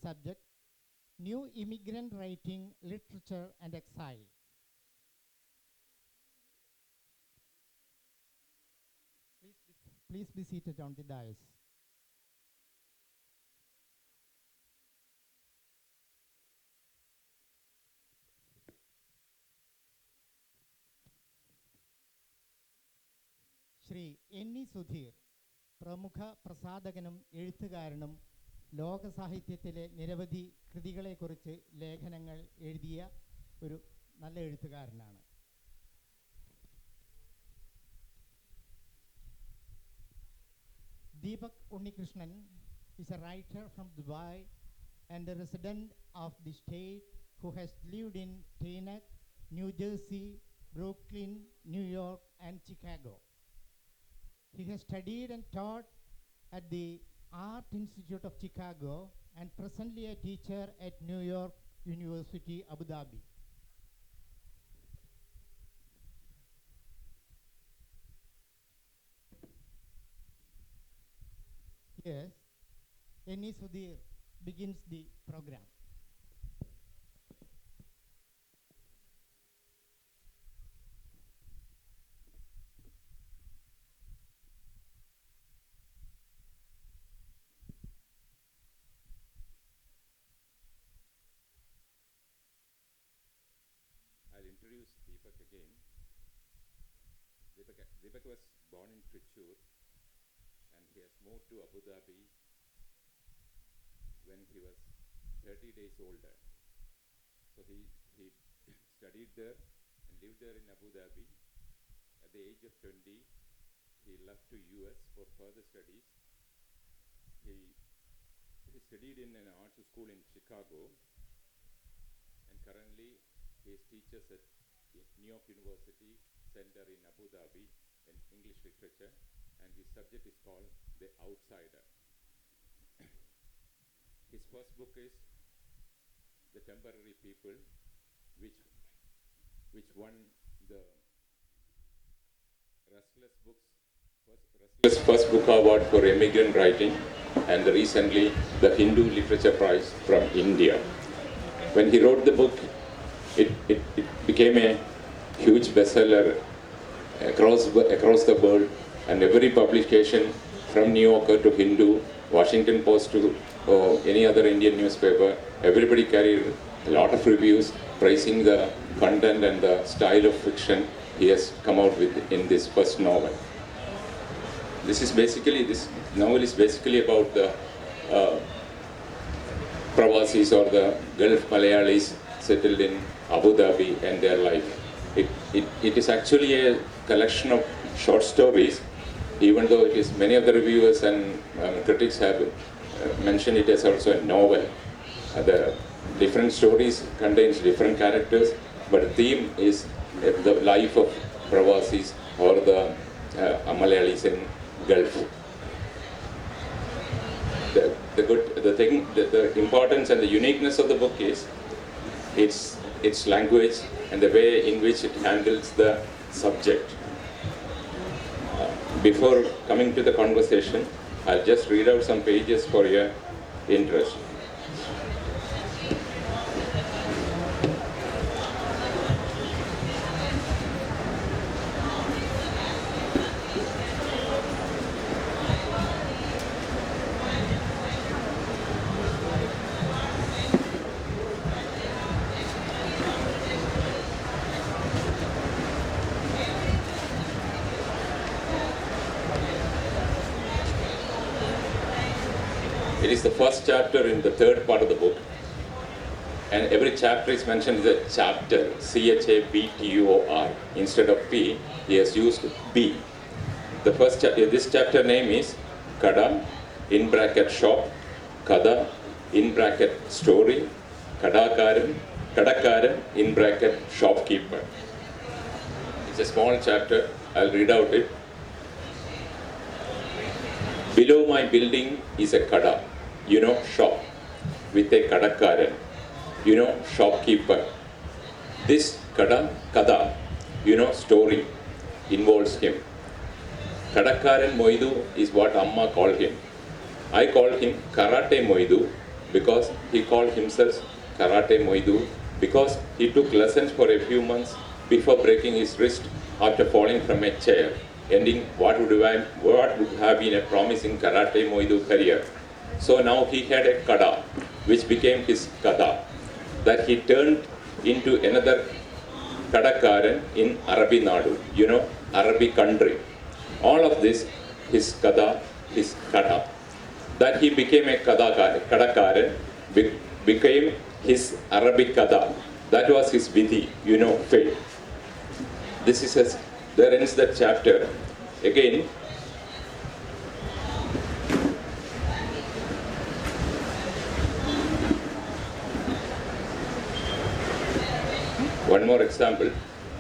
subject, New Immigrant Writing, Literature and Exile. Please be seated on the dais. Shri Sudheer, പ്രമുഖ പ്രസാധകനും എഴുത്തുകാരനും ലോക സാഹിത്യത്തിലെ നിരവധി കൃതികളെക്കുറിച്ച് ലേഖനങ്ങൾ എഴുതിയ ഒരു നല്ല എഴുത്തുകാരനാണ്. Deepak Unnikrishnan is a writer from Dubai and a resident of the state who has lived in Teaneck, New Jersey, Brooklyn, New York and Chicago. He has studied and taught at the Art Institute of Chicago and presently a teacher at New York University, Abu Dhabi. Yes, Sudheer begins the program. I'll introduce Deepak again. Deepak was born in Trichy and he has moved to Abu Dhabi when he was 30 days older. So he studied there and lived there in Abu Dhabi. At the age of 20, he left to US for further studies. He studied in an arts school in Chicago and currently he teaches at New York University Center in Abu Dhabi in English literature, and his subject is called The Outsider. His first book is The Temporary People, which won the Restless First Book Award for Immigrant Writing, and recently the Hindu Literature Prize from India. When he wrote the book, it became a huge bestseller across the world, and every publication from New Yorker to Hindu, Washington Post to any other Indian newspaper, everybody carried a lot of reviews praising the content and the style of fiction he has come out with in this first novel. This novel is basically about the Pravasis or the Gulf Malayalis settled in Abu Dhabi and their life. It is actually a collection of short stories, even though it is many of the reviewers and critics have mentioned it as also a novel. The different stories contains different characters, but the theme is the life of Pravasis or the Malayalis in Gulf. The importance and the uniqueness of the book is its language and the way in which it handles the subject. Before coming to the conversation, I'll just read out some pages for your interest. It is the first chapter in the third part of the book, and every chapter is mentioned as a chapter, CHAPTUOR. Instead of P, he has used B. The first chapter, this chapter name is Kada, in bracket shop, Kada, in bracket story, Kadakaran, in bracket shopkeeper. It's a small chapter, I'll read out it. Below my building is a kada, shop, with a kadakaran, shopkeeper. This kada, story, involves him. Kadakaran Moidu is what Amma called him. I call him Karate Moidu because he called himself Karate Moidu, because he took lessons for a few months before breaking his wrist after falling from a chair, ending what would have been a promising Karate Moidu career. So now he had a kada, which became his kada, that he turned into another kadakaran in Arabi Nadu, Arabi country. All of this, his kada, his kada, that he became a kadakaran, became his Arabic kada. That was his vidhi, fate. This is there ends that chapter. Again, one more example.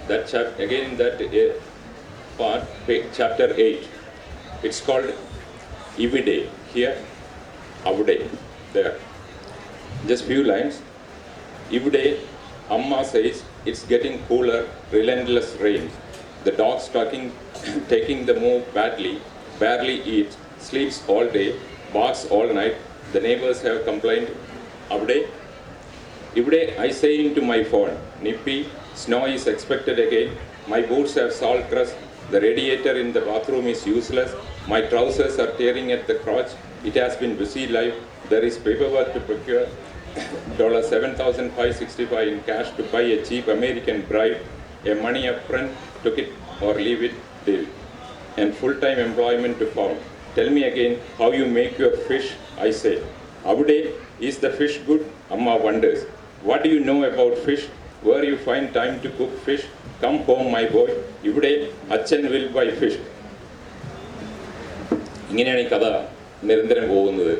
That again in that part, chapter 8. It's called Ivide. Here, Avude. There. Just few lines. Ivide, Amma says, it's getting cooler, relentless rain. The dog's taking the move badly, barely eats, sleeps all day, barks all night. The neighbors have complained. Avude, I say into my phone, Nippy, snow is expected again. My boots have salt crust. The radiator in the bathroom is useless. My trousers are tearing at the crotch. It has been busy life. There is paperwork to procure. $7,565 in cash to buy a cheap American bride. A money upfront, took it or leave it deal. And full-time employment to found. Tell me again how you make your fish, I say. Avude, is the fish good? Amma wonders. What do you know about fish? Where you find time to cook fish? Come home, my boy. Ivide, Achan will buy fish. ഇങ്ങനെയാണ് ഈ കഥ നിരന്തരം പോകുന്നത്.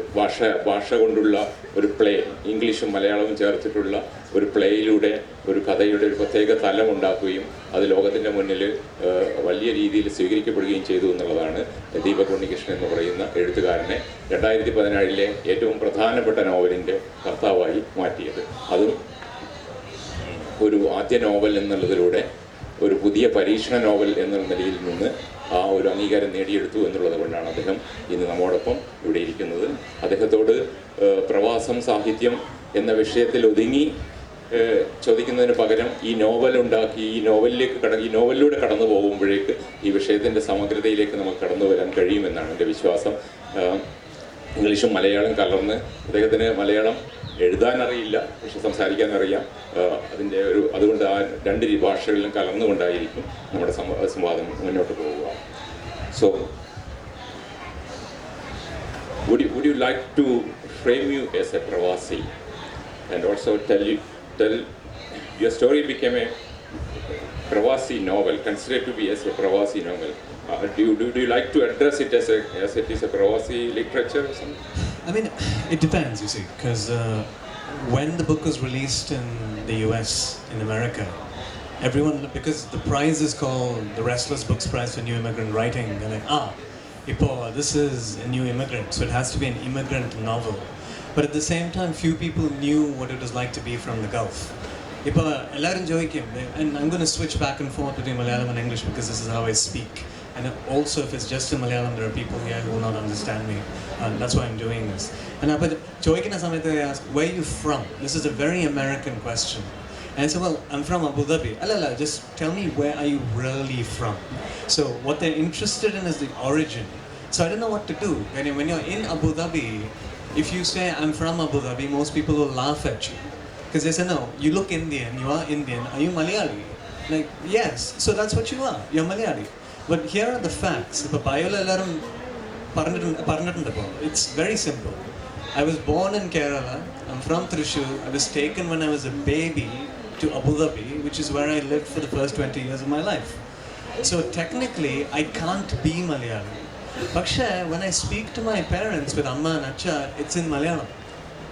ഭാഷ കൊണ്ടുള്ള ഒരു play, ഇംഗ്ലീഷും മലയാളവും ചേർത്തിട്ടുള്ള ഒരു പ്ലേയിലൂടെ ഒരു കഥയുടെ ഒരു പ്രത്യേക തലം ഉണ്ടാക്കുകയും അത് ലോകത്തിൻ്റെ മുന്നിൽ വലിയ രീതിയിൽ സ്വീകരിക്കപ്പെടുകയും ചെയ്തു എന്നുള്ളതാണ് ദീപക് ഉണ്ണികൃഷ്ണൻ എന്ന് പറയുന്ന എഴുത്തുകാരനെ 2017 ഏറ്റവും പ്രധാനപ്പെട്ട നോവലിൻ്റെ കർത്താവായി മാറ്റിയത്. അതും ഒരു ആദ്യ നോവൽ എന്നുള്ളതിലൂടെ ഒരു പുതിയ പരീക്ഷണ നോവൽ എന്നുള്ള നിലയിൽ നിന്ന് ആ ഒരു അംഗീകാരം നേടിയെടുത്തു എന്നുള്ളത് കൊണ്ടാണ് അദ്ദേഹം ഇന്ന് നമ്മോടൊപ്പം ഇവിടെ ഇരിക്കുന്നത്. അദ്ദേഹത്തോട് പ്രവാസം സാഹിത്യം എന്ന വിഷയത്തിൽ ഒതുങ്ങി ചോദിക്കുന്നതിന് പകരം ഈ നോവലുണ്ടാക്കി ഈ നോവലിലൂടെ കടന്നു പോകുമ്പോഴേക്ക് ഈ വിഷയത്തിൻ്റെ സമഗ്രതയിലേക്ക് നമുക്ക് കടന്നു വരാൻ കഴിയുമെന്നാണ് എൻ്റെ വിശ്വാസം. ഇംഗ്ലീഷും മലയാളം കലർന്ന് അദ്ദേഹത്തിന് മലയാളം എഴുതാനറിയില്ല, പക്ഷെ സംസാരിക്കാനറിയാം. അതുകൊണ്ട് ആ രണ്ട് ഭാഷകളിലും കലർന്നുകൊണ്ടായിരിക്കും നമ്മുടെ സംവാദം മുന്നോട്ട് പോവുക. So would you like to frame you as a Pravasi and also tell your story became a Pravasi novel, considered to be as a Pravasi novel. Do you like to address it as it is a Pravasi literature or something? I mean, it depends, you see, because when the book was released in the US, in America, because the prize is called the Restless Books Prize for New Immigrant Writing, they're like, this is a new immigrant, so it has to be an immigrant novel. But at the same time, few people knew what it was like to be from the Gulf. And I'm going to switch back and forth between Malayalam and English because this is how I speak. And also, if it's just in Malayalam, there are people here who will not understand me. That's why I'm doing this. And I asked, where are you from? This is a very American question. And I said, well, I'm from Abu Dhabi. Just tell me, where are you really from? So what they're interested in is the origin. So I don't know what to do. And when you're in Abu Dhabi, if you say, I'm from Abu Dhabi, most people will laugh at you. Because they say, no, you look Indian, you are Indian, are you Malayali? Like, yes, so that's what you are, you're Malayali. But here are the facts. It's very simple. I was born in Kerala, I'm from Thrissur, I was taken when I was a baby to Abu Dhabi, which is where I lived for the first 20 years of my life. So technically, I can't be Malayali. But when I speak to my parents with Amma and Acha, it's in Malayalam.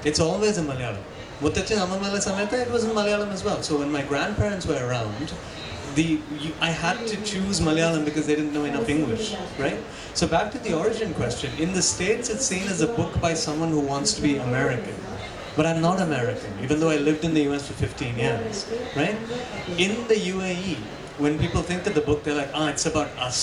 It's always in Malayalam. It was in Malayalam as well. So when my grandparents were around, I had to choose Malayalam because they didn't know enough English, right? So back to the origin question. In the States, it's seen as a book by someone who wants to be American. But I'm not American, even though I lived in the US for 15 years, right? In the UAE, when people think of the book, they're like, it's about us.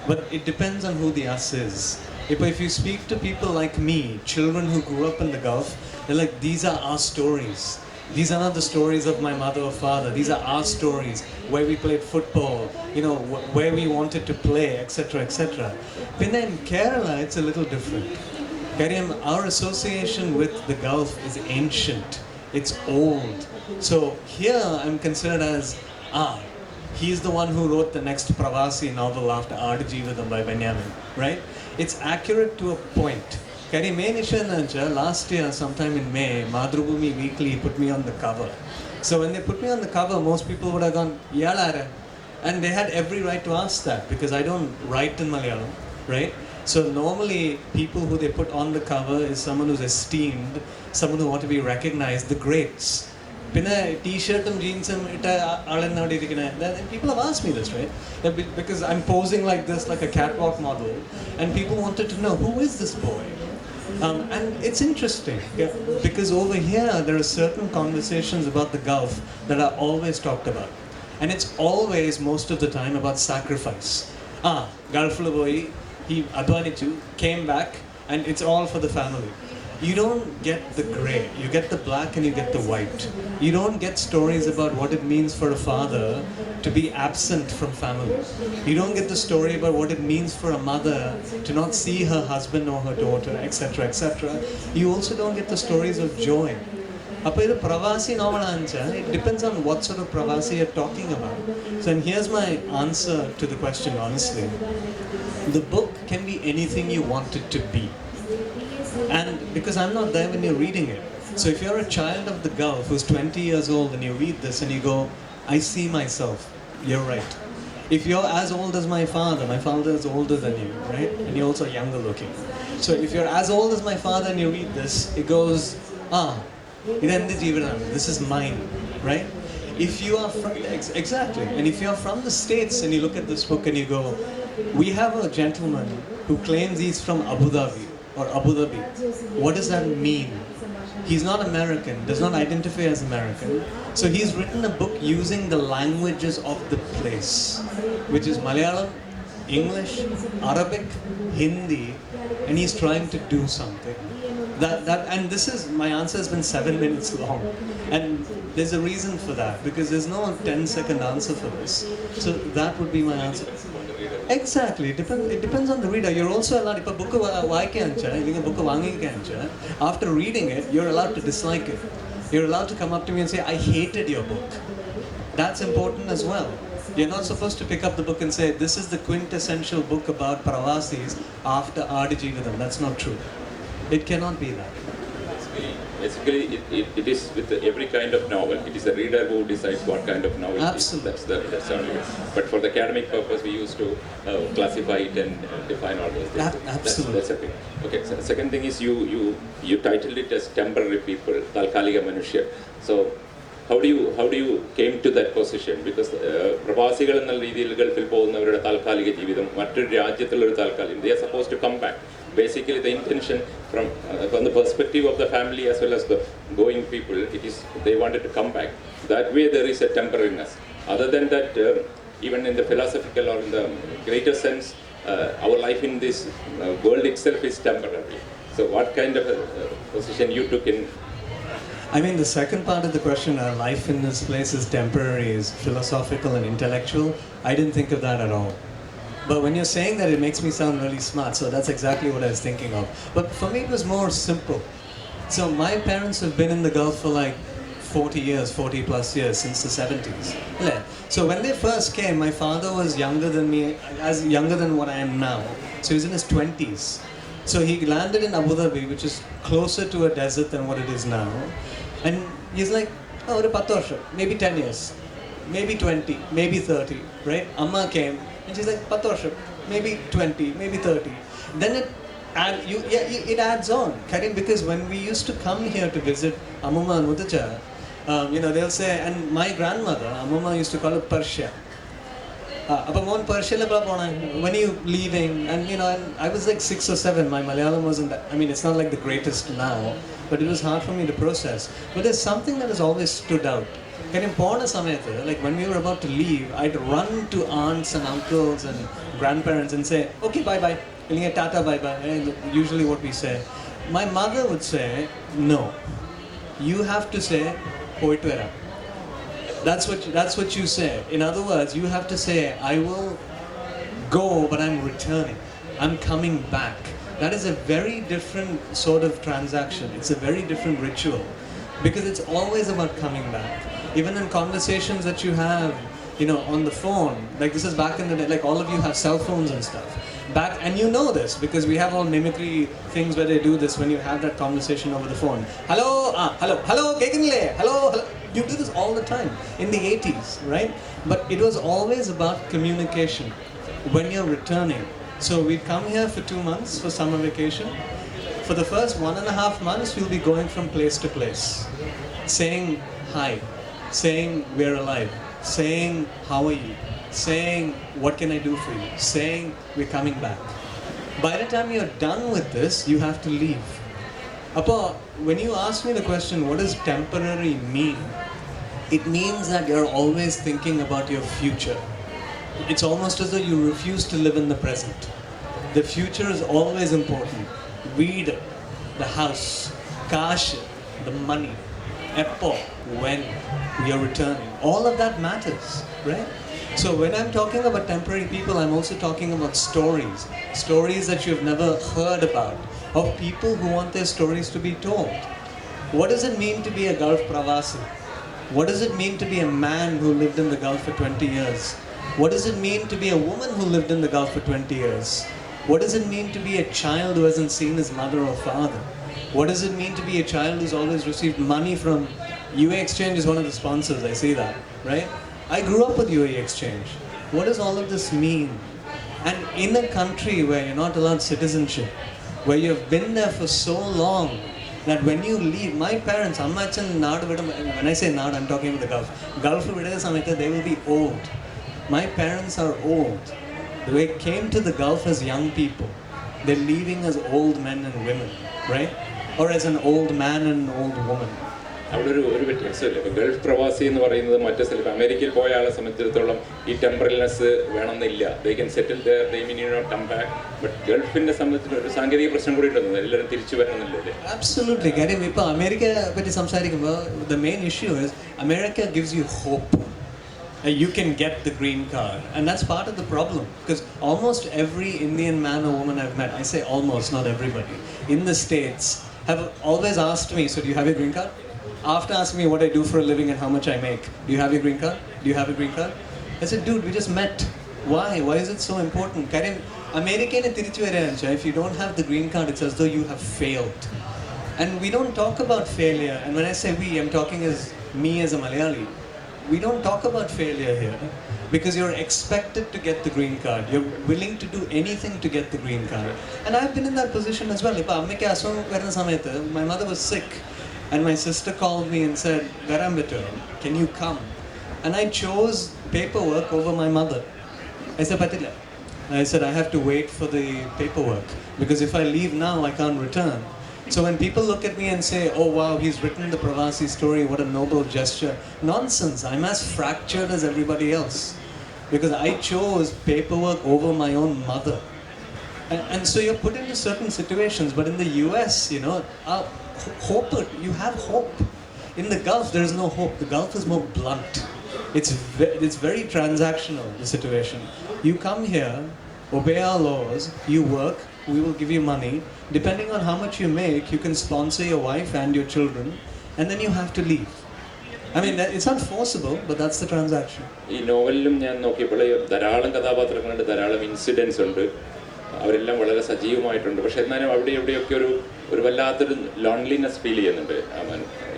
But it depends on who the us is. If you speak to people like me, children who grew up in the Gulf, they're like, these are our stories. These are not the stories of my mother or father. These are our stories, where we played football, where we wanted to play, etc., etc. But then in Kerala, it's a little different. Karyam, our association with the Gulf is ancient. It's old. So here I'm considered as, he's the one who wrote the next Pravasi novel after Aadjivatham by Benjamin, right? It's accurate to a point. Karyam, main issue last year, sometime in May, Madhrubhumi Weekly put me on the cover. So when they put me on the cover, most people would have gone, Yalara. And they had every right to ask that, because I don't write in Malayalam, right? So normally, people who they put on the cover is someone who's esteemed, someone who want to be recognized, the greats. Pinna t-shirtum jeansum itta alanna odi irikana. Then people have asked me this, right? Because I'm posing like this, like a catwalk model, and people wanted to know, who is this boy? And it's interesting, because over here there are certain conversations about the Gulf that are always talked about. And it's always, most of the time, about sacrifice. Gulfula boy, he advanichu, came back, and it's all for the family. You don't get the grey, you get the black and you get the white. You don't get stories about what it means for a father to be absent from family. You don't get the story about what it means for a mother to not see her husband or her daughter, etc., etc. You also don't get the stories of joy. It depends on what sort of pravasi you're talking about. So, and here's my answer to the question, honestly. The book can be anything you want it to be. And because I'm not there when you're reading it. So if you're a child of the Gulf who's 20 years old and you read this and you go, I see myself, you're right. If you're as old as my father is older than you, right? And you're also younger looking. So if you're as old as my father and you read this, it goes, this is mine, right? If you are from, exactly, and if you're from the States and you look at this book and you go, we have a gentleman who claims he's from Abu Dhabi, or Abu Dhabi. What does that mean? He's not American, does not identify as American. So he's written a book using the languages of the place, which is Malayalam, English, Arabic, Hindi, and he's trying to do something. And this is, my answer has been 7 minutes long. And there's a reason for that, because there's no 10-second answer for this. So that would be my answer. Exactly, it depends on the reader. You're also allowed, if a book after reading it, you're allowed to dislike it. You're allowed to come up to me and say, I hated your book. That's important as well. You're not supposed to pick up the book and say, this is the quintessential book about Pravasis after Aadjivatham. That's not true. It cannot be that. Basically, it is with every kind of novel. It is the reader who decides what kind of novel Absolutely. it is. That's only it. But for the academic purpose, we used to classify it and define all those things. Absolutely. That's a thing. Okay, so the second thing is you titled it as temporary people, Talkaliga Manushya. So how do you came to that position? Because പ്രവാസികൾ എന്ന രീതിയിൽ ഗൾഫിൽ പോകുന്നവരുടെ താൽക്കാലിക ജീവിതം മറ്റൊരു രാജ്യത്തുള്ള ഒരു താൽക്കാലികം, they are supposed to come back. Basically, the intention from the perspective of the family as well as the going people, it is they wanted to come back. That way, there is a temporariness. Other than that, even in the philosophical or in the greater sense, our life in this world itself is temporary. So, what kind of position you took in? I mean, the second part of the question, life in this place is temporary, is philosophical and intellectual. I didn't think of that at all. But when you're saying that, it makes me sound really smart, so that's exactly what I was thinking of. But for me, it was more simple. So my parents have been in the Gulf for like 40 plus years, since the 70s. So when they first came, my father was younger than me, as younger than what I am now. So he was in his 20s. So he landed in Abu Dhabi, which is closer to a desert than what it is now. And he's like, maybe 10 years, maybe 20, maybe 30, right? Amma came. And she's like, 10 varsham, maybe 20, maybe 30. Then it adds on, Karim, because when we used to come here to visit Amuma and Mutacha, they'll say, and my grandmother, Amuma, used to call it Persia. When are you leaving? And and I was like 6 or 7. My Malayalam wasn't that, it's not like the greatest now, but it was hard for me to process. But there's something that has always stood out. Like when we were about to leave, I'd run to aunts and uncles and grandparents and say, okay, bye bye. Tata, bye bye. Usually what we say. My mother would say, no. You have to say, poitu varam. That's what you say. In other words, you have to say, I will go, but I'm returning. I'm coming back. That is a very different sort of transaction. It's a very different ritual. Because it's always about coming back. Even in conversations that you have, on the phone, like this is back in the day, like all of you have cell phones and stuff. And you know this, because we have all mimicry things where they do this when you have that conversation over the phone. Hello, kekinle, hello. You do this all the time, in the 80s, right? But it was always about communication, when you're returning. So we'd come here for 2 months for summer vacation. For the first 1.5 months, we'll be going from place to place, saying hi, saying we're alive, saying how are you, saying what can I do for you, saying we're coming back. By the time you're done with this, you have to leave. Appa, when you ask me the question, what does temporary mean? It means that you're always thinking about your future. It's almost as though you refuse to live in the present. The future is always important. Weed, the house, cash, the money, eppo, when we are returning. All of that matters, right? So when I'm talking about temporary people, I'm also talking about stories. Stories that you've never heard about, of people who want their stories to be told. What does it mean to be a Gulf Pravasi? What does it mean to be a man who lived in the Gulf for 20 years? What does it mean to be a woman who lived in the Gulf for 20 years? What does it mean to be a child who hasn't seen his mother or father? What does it mean to be a child who's always received money from UA Exchange is one of the sponsors, I see that, right? I grew up with UA Exchange. What does all of this mean? And in a country where you're not allowed citizenship, where you've been there for so long, that when you leave, my parents, when I say Nad, I'm talking about the Gulf. Gulf, they will be old. My parents are old. They came to the Gulf as young people. They're leaving as old men and women, right? Or as an old man and an old woman. അവിടെ ഒരു വ്യത്യാസമില്ല. ഇപ്പോൾ Gulf പ്രവാസി എന്ന് പറയുന്നത് മറ്റു സ്ഥലത്ത് അമേരിക്കയിൽ പോയ ആളെ സംബന്ധിച്ചിടത്തോളം ഈ ടെമ്പറൽനെസ് വേണമെന്നില്ല. They can settle there, they mean not come back. But ഗൾഫിന്റെ സംബന്ധിച്ച് ഒരു സാങ്കേതിക പ്രശ്നം കൂടി ഉണ്ടെന്ന് എല്ലാവരും തിരിച്ചു വരണമെന്നില്ലേ? Absolutely. കാര്യം ഇപ്പോൾ അമേരിക്കയെ പറ്റി സംസാരിക്കുമ്പോൾ the main issue is America gives you hope. You can get the green card, and that's part of the problem, because almost every Indian man or woman I've met, I say almost, not everybody, in the States have always asked me, so do you have your green card? After asking me what I do for a living and how much I make, do you have your green card? Do you have a green card? I said, dude, we just met. Why? Why is it so important? Karim, American if you don't have the green card, it's as though you have failed. And we don't talk about failure, and when I say we, I'm talking as me as a Malayali. We don't talk about failure here, because you're expected to get the green card. You're willing to do anything to get the green card. And I've been in that position as well. My mother was sick, and my sister called me and said, Garambitur, can you come? And I chose paperwork over my mother. I said, Patila. I said, I have to wait for the paperwork, because if I leave now, I can't return. So when people look at me and say, oh wow, he's written the Pravasi story, what a noble gesture. Nonsense, I'm as fractured as everybody else. Because I chose paperwork over my own mother. And so you're put into certain situations, but in the US, hope, you have hope. In the Gulf, there is no hope. The Gulf is more blunt. It's very transactional, the situation. You come here, obey our laws, you work, we will give you money. Depending on how much you make, you can sponsor your wife and your children, and then you have to leave. I mean, it's not forcible, but that's the transaction. ഈ നോവലിലും ഞാൻ നോക്കിയപ്പോൾ ധാരാളം കഥാപാത്രങ്ങളുണ്ട്, ധാരാളം incidents ഉണ്ട്, അവരെല്ലാം വളരെ സജീവമായിട്ടുണ്ട്. പക്ഷെ എന്നാലും അവിടെ എവിടെയൊക്കെ ഒരു വല്ലാത്തൊരു ലോൺലിനെസ് ഫീൽ ചെയ്യുന്നുണ്ട്.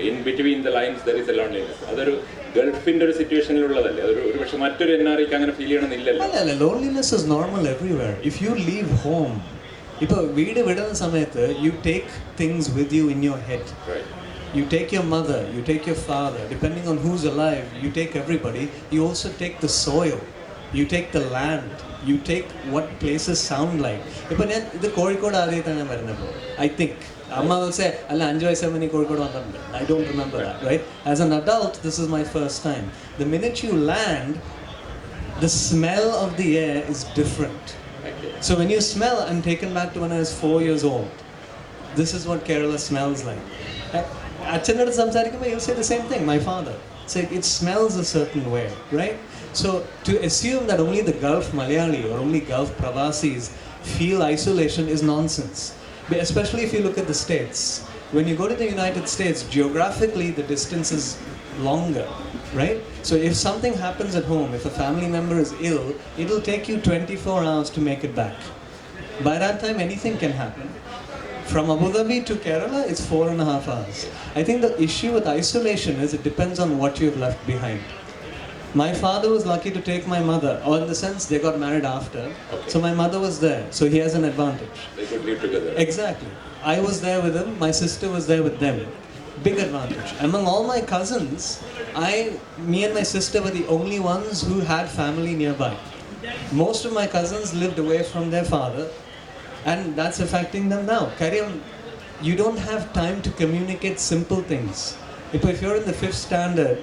In between the lines there is A loneliness. അതൊരു ഗൾഫിന്റെ ഒരു സിറ്റുവേഷനിലുള്ളതല്ലേ? അതൊരു പക്ഷെ മറ്റൊരു NRIക്ക് അങ്ങനെ ഫീൽ ചെയ്യണമെന്നില്ലല്ലോ. അല്ല, loneliness is normal everywhere. If you leave home, ഇപ്പോൾ വീട് വിടുന്ന സമയത്ത് you take things with you in your head. Right. You take your mother, you take your father, depending on who's alive, you take everybody. You also take the soil, you take the land, you take what places sound like. ഇപ്പോൾ ഞാൻ ഇത് കോഴിക്കോട് ആദ്യമായിട്ടാണ് ഞാൻ വരുന്നത്. I think Amma will say, "Alla 5 vayassu mani Kozhikode vandamund." I don't remember that, right? As an adult, this is my first time. The minute you land, the smell of the air is different. So when you smell, I'm taken back to when I was 4 years old. This is what Kerala smells like. Achanadu samsarikkumbol he'll say the same thing, my father. Say it smells a certain way, right? So to assume that only the Gulf Malayali or only Gulf Pravasis feel isolation is nonsense. Especially if you look at the States. When you go to the United States, geographically the distance is longer, right? So if something happens at home, if a family member is ill, it'll take you 24 hours to make it back. By that time, anything can happen. From Abu Dhabi to Kerala, it's 4.5 hours. I think the issue with isolation is it depends on what you've left behind. My father was lucky to take my mother, or in the sense they got married after. Okay. So my mother was there, so he has an advantage. They could live together. Exactly. I was there with him, my sister was there with them. Big advantage. Among all my cousins, me and my sister were the only ones who had family nearby. Most of my cousins lived away from their father, and that's affecting them now. Karyam, you don't have time to communicate simple things. If you're in the 5th standard,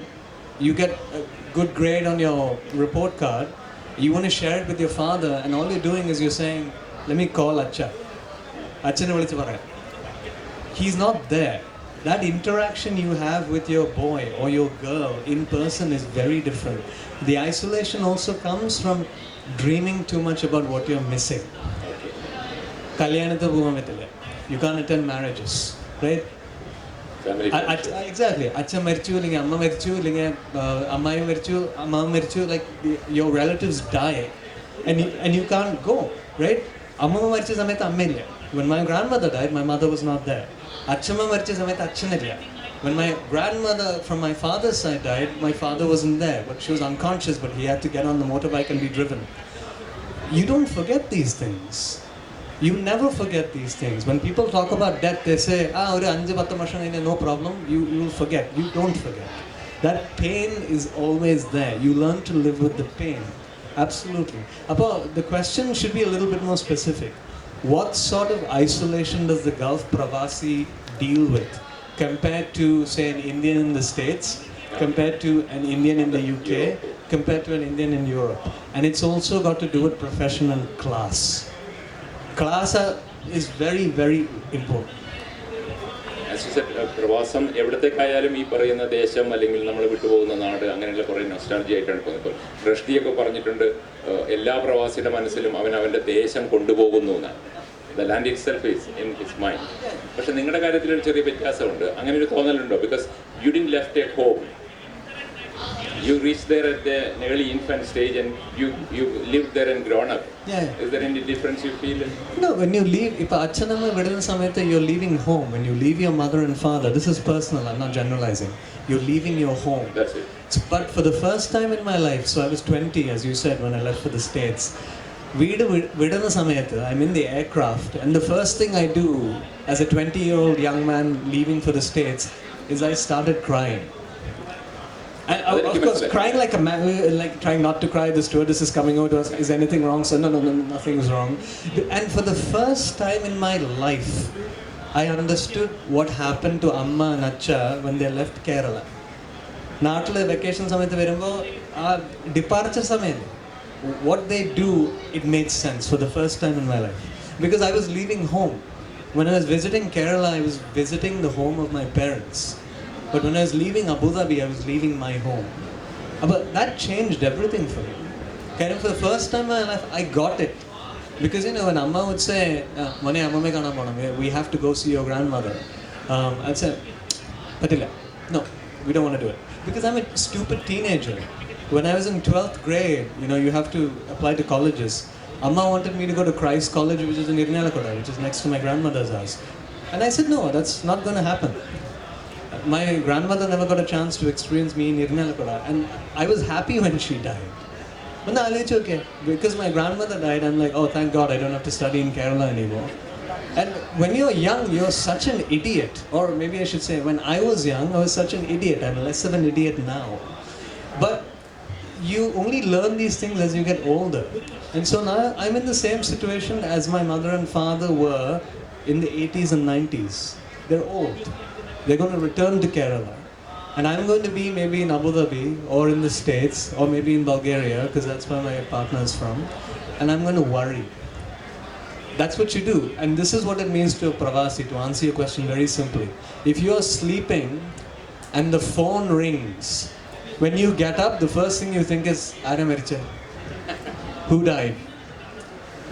you get a good grade on your report card, you want to share it with your father, and all you're doing is you're saying, let me call Acha. Achane vilichu paraya. He's not there. That interaction you have with your boy or your girl in person is very different. The isolation also comes from dreaming too much about what you're missing. Kalyanatha povan pattilla. You can't attend marriages, right? Family Exactly. Acha marichu, illenga amma marichu, illenga ammayi marichu, amma marichu, like your relatives die and you can't go, right? Amma maricha samayathu amma illa. When my grandmother died, my mother was not there. Achamma maricha samayathu achan illa. When my grandmother from my father's side died, my father wasn't there, but she was unconscious, but he had to get on the motorbike and be driven. You don't forget these things. You never forget these things. When people talk about death, they say, oru 5-10 varsham kayina no problem. You will forget. You don't forget. That pain is always there. You learn to live with the pain. Absolutely. Appa, the question should be a little bit more specific. What sort of isolation does the Gulf Pravasi deal with compared to, say, an Indian in the States, compared to an Indian in the UK, compared to an Indian in Europe? And it's also got to do with professional class. Class is very, very important. As you said, പ്രവാസം എവിടത്തേക്കായാലും ഈ പറയുന്ന ദേശം അല്ലെങ്കിൽ നമ്മൾ വിട്ടുപോകുന്ന നാട് അങ്ങനെയുള്ള കുറേ നൊസ്റ്റാൾജി ആയിട്ടാണ് പോകുന്നത്. ഇപ്പോൾ റഷ്ദിയൊക്കെ പറഞ്ഞിട്ടുണ്ട് എല്ലാ പ്രവാസിയുടെ മനസ്സിലും അവൻ്റെ ദേശം കൊണ്ടുപോകുന്നു എന്നാണ്. The land itself is in his mind. പക്ഷെ നിങ്ങളുടെ കാര്യത്തിൽ ഒരു ചെറിയ വ്യത്യാസമുണ്ട്. അങ്ങനെ ഒരു തോന്നലുണ്ടോ? Because you didn't left a home. You reached there at the early infant stage and you lived there and grown up. Yeah. Is there any difference you feel? No, when you leave, if achanamma vidana samayatha you're leaving home, when you leave your mother and father, this is personal, I'm not generalizing. You're leaving your home. That's it. But for the first time in my life, so I was 20, as you said, when I left for the States. Vidana samayatha, I'm in the aircraft, and the first thing I do as a 20-year-old young man leaving for the States is I started crying. And of course, crying like a man, like trying not to cry. The stewardess is coming over to us. Is anything wrong? So no, nothing's wrong. And for the first time in my life, I understood what happened to Amma and Acha when they left Kerala. Naatile vacation samayathu varumbo departure samayathu what they do, it made sense for the first time in my life, because I was leaving home. When I was visiting Kerala, I was visiting the home of my parents. But when I was leaving Abu Dhabi, I was leaving my home. But that changed everything for me. Kind of for the first time in my life, I got it. Because when Amma would say, we have to go see your grandmother. I'd say, Patila, no, we don't want to do it. Because I'm a stupid teenager. When I was in 12th grade, you have to apply to colleges. Amma wanted me to go to Christ College, which is in Irnalakoda, which is next to my grandmother's house. And I said, no, that's not going to happen. My grandmother never got a chance to experience me in Irnalakoda, and I was happy when she died. But now it's okay, because my grandmother died, I'm like, oh, thank God, I don't have to study in Kerala anymore. And when you're young, you're such an idiot. Or maybe I should say, when I was young, I was such an idiot. I'm less of an idiot now. But you only learn these things as you get older. And so now I'm in the same situation as my mother and father were in the 80s and 90s. They're old. They're going to return to Kerala. And I'm going to be maybe in Abu Dhabi or in the States or maybe in Bulgaria because that's where my partner is from. And I'm going to worry. That's what you do. And this is what it means to a Pravasi, to answer your question very simply. If you're sleeping and the phone rings, when you get up, the first thing you think is, Ara Meriche. Who died?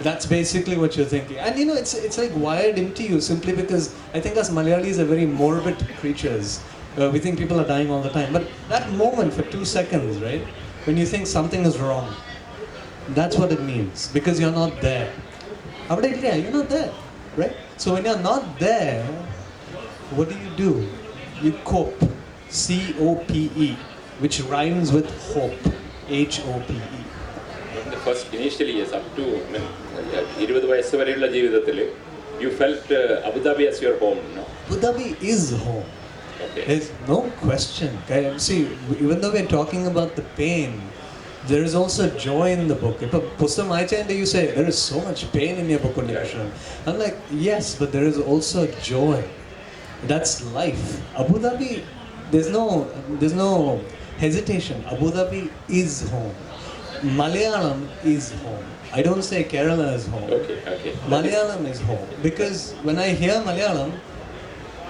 That's basically what you're thinking. And you know, it's like wired into you simply because I think us Malayalis are very morbid creatures. We think people are dying all the time. But that moment for 2 seconds, right? When you think something is wrong, that's what it means. Because you're not there. You're not there, right? So when you're not there, what do? You cope. C-O-P-E, which rhymes with hope. H-O-P-E. In the first initial years, up to 20 വയസ്സ് വരെയുള്ള ജീവിതത്തിൽ, you felt Abu Dhabi as your home, no? Abu Dhabi is home. Okay. There's no question. See, even though we're talking about the pain, there is also joy in the book. If a pustam aichande, you say, there is so much pain in your book, Unnikrishnan. I'm like, yes, but there is also joy. That's life. Abu Dhabi, there's no hesitation. Abu Dhabi is home. Malayalam is home. I don't say Kerala is home. Okay. Malayalam is home. Because when I hear Malayalam,